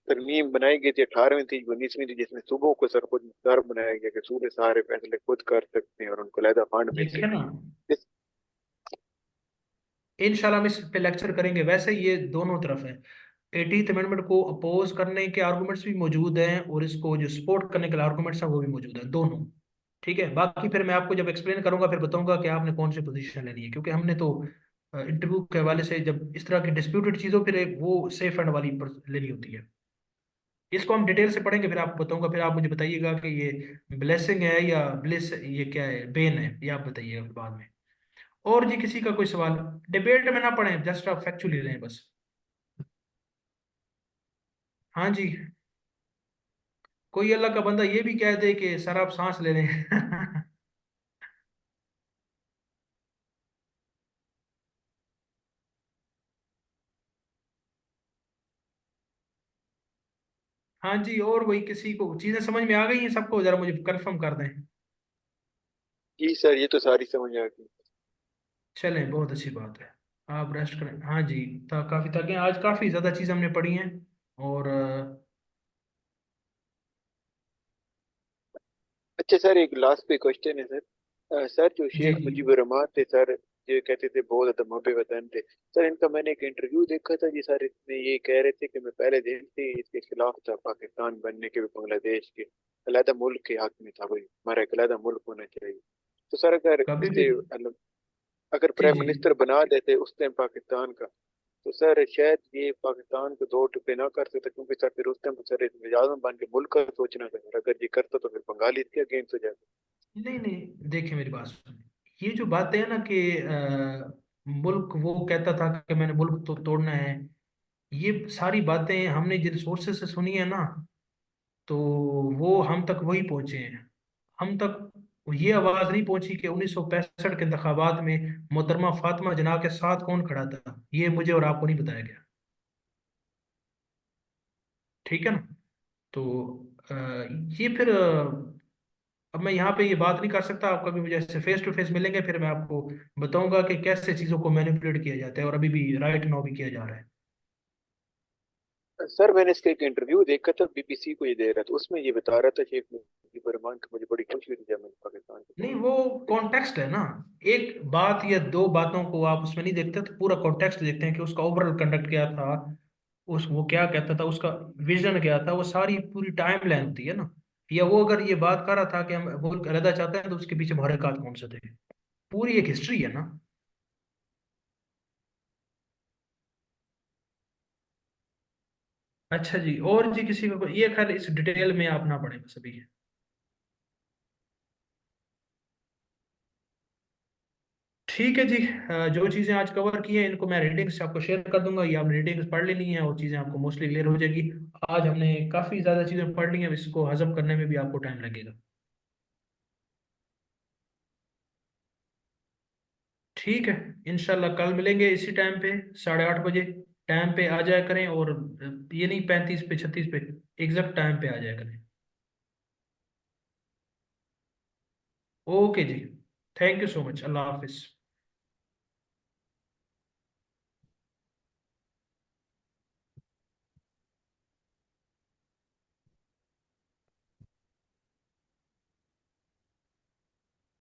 तरमीम बनाई गई थी 18वीं थी, 19वीं थी, जिसमें सूबों को सर खुद मुख्तार बनाया गया कि सूबे सारे फैसले खुद कर सकते हैं और उनको अलहदा फंड मिल देखे ना, सकते हैं। इंशाल्लाह हम इस पे लेक्चर करेंगे। वैसे ये दोनों तरफ है, 18th अमेंडमेंट को अपोज करने के आर्गुमेंट्स भी मौजूद हैं, और इसको जो सपोर्ट करने के आर्गुमेंट्स हैं वो भी मौजूद हैं, दोनों। ठीक है, बाकी फिर मैं आपको जब एक्सप्लेन करूंगा फिर बताऊंगा कि आपने कौन सी पोजीशन लेनी है, क्योंकि हमने तो इंटरव्यू के हवाले से जब इस तरह की डिस्प्यूटेड चीज़ों, फिर एक वो सेफ एंड वाली लेनी होती है। इसको हम डिटेल से पढ़ेंगे, फिर आपको बताऊंगा, फिर आप मुझे बताइएगा कि ये ब्लेसिंग है या ब्लिस, ये क्या है, बेन है, ये आप बताइएगा बाद में। और जी किसी का कोई सवाल? डिबेट में ना पढ़े, जस्ट आप फैक्चुअली रहें बस। हाँ जी, कोई अल्लाह का बंदा ये भी कह दे कि सर आप सांस ले रहे हैं। हाँ जी, और वही किसी को चीजें समझ में आ गई हैं सबको, जरा मुझे कंफर्म कर दें। जी सर, ये तो सारी समझ आ गई। चलें, बहुत अच्छी बात है। आप रेस्ट करें। हाँ जी, काफी थके हैं। आज काफी ज्यादा चीज हमने पढ़ी हैं। और अच्छा सर, एक लास्ट पे क्वेश्चन है सर। सर जो जी शेख जी मुजीबुर रहमान थे सर, ये कहते थे बहुत ज्यादा मोहब्बे वतन थे सर, इनका मैंने एक इंटरव्यू देखा था जी सर, इसमें ये कह रहे थे कि मैं पहले दिन से ही इसके खिलाफ था, पाकिस्तान बनने के भी, बांग्लादेश के अलहदा मुल्क के हक में था, भाई हमारा एक अलहदा मुल्क होना चाहिए। तो सर अगर कभी भी। इससे अगर जी प्राइम जी। मिनिस्टर बना देते उस टाइम पाकिस्तान का, तो सर शायद ये पाकिस्तान को दो टुकड़े ना कर सकता, क्योंकि सर फिर उस टाइम तो सर आजम बन के मुल्क का सोचना था सर, अगर ये करता तो फिर बंगाली इसके अगेंस्ट हो जाता। नहीं नहीं, देखिए मेरी बात सुनिए, ये जो बातें है ना कि मुल्क, वो कहता था कि मैंने मुल्क तो तोड़ना है, ये सारी बातें हमने जिन सोर्सेस से सुनी है ना, तो वो हम तक वही पहुंचे हैं। हम तक वो ये आवाज नहीं पहुंची कि 1965 के इंतखाबात में मोहतरमा फातिमा जना के साथ कौन खड़ा था, ये मुझे और आपको नहीं बताया गया। ठीक है ना। तो अ, ये फिर अब मैं यहाँ पे ये बात नहीं कर सकता, आप कभी मुझे ऐसे फेस टू फेस मिलेंगे फिर मैं आपको बताऊंगा कि कैसे चीज़ों को मैनिपुलेट किया जाता है, और अभी भी राइट नाउ भी किया जा रहा है। सर मैंने इसका एक इंटरव्यू देखा था, बीबीसी को ये दे रहा था, उसमें ये बता रहा था शेख मुजीबुर रहमान की, मुझे बड़ी खुशी हुई जब मैंने पाकिस्तान के नहीं, बारे वो कॉन्टेक्स्ट है ना। एक बात या दो बातों को आप उसमें नहीं देखते, तो पूरा कॉन्टेक्स्ट देखते हैं कि उसका ओवरऑल कंडक्ट क्या था, उस वो क्या कहता था, उसका विजन क्या था, वो सारी पूरी टाइम लाइन होती है ना। या वो अगर ये बात कर रहा था कि हम मुल्क अलहदा चाहते हैं, तो उसके पीछे महरक़ात कौन से थे, पूरी एक हिस्ट्री है ना। अच्छा जी, और जी किसी को ये खैर इस डिटेल में आप ना पढ़े बस अभी। ठीक है जी, जो चीज़ें आज कवर की हैं इनको मैं रीडिंग्स आपको शेयर कर दूंगा, ये आप रीडिंग्स पढ़ लेनी है और चीज़ें आपको मोस्टली क्लियर हो जाएगी। आज हमने काफ़ी ज़्यादा चीज़ें पढ़ ली हैं, इसको हजम करने में भी आपको टाइम लगेगा। ठीक है, इंशाल्लाह कल मिलेंगे इसी टाइम पे 8:30 बजे। टाइम पे आ जाया करें, और ये नहीं 35 पे 36 पे, एग्जैक्ट टाइम पे आ जाया करें। ओके जी, थैंक यू सो मच, अल्लाह हाफिज़।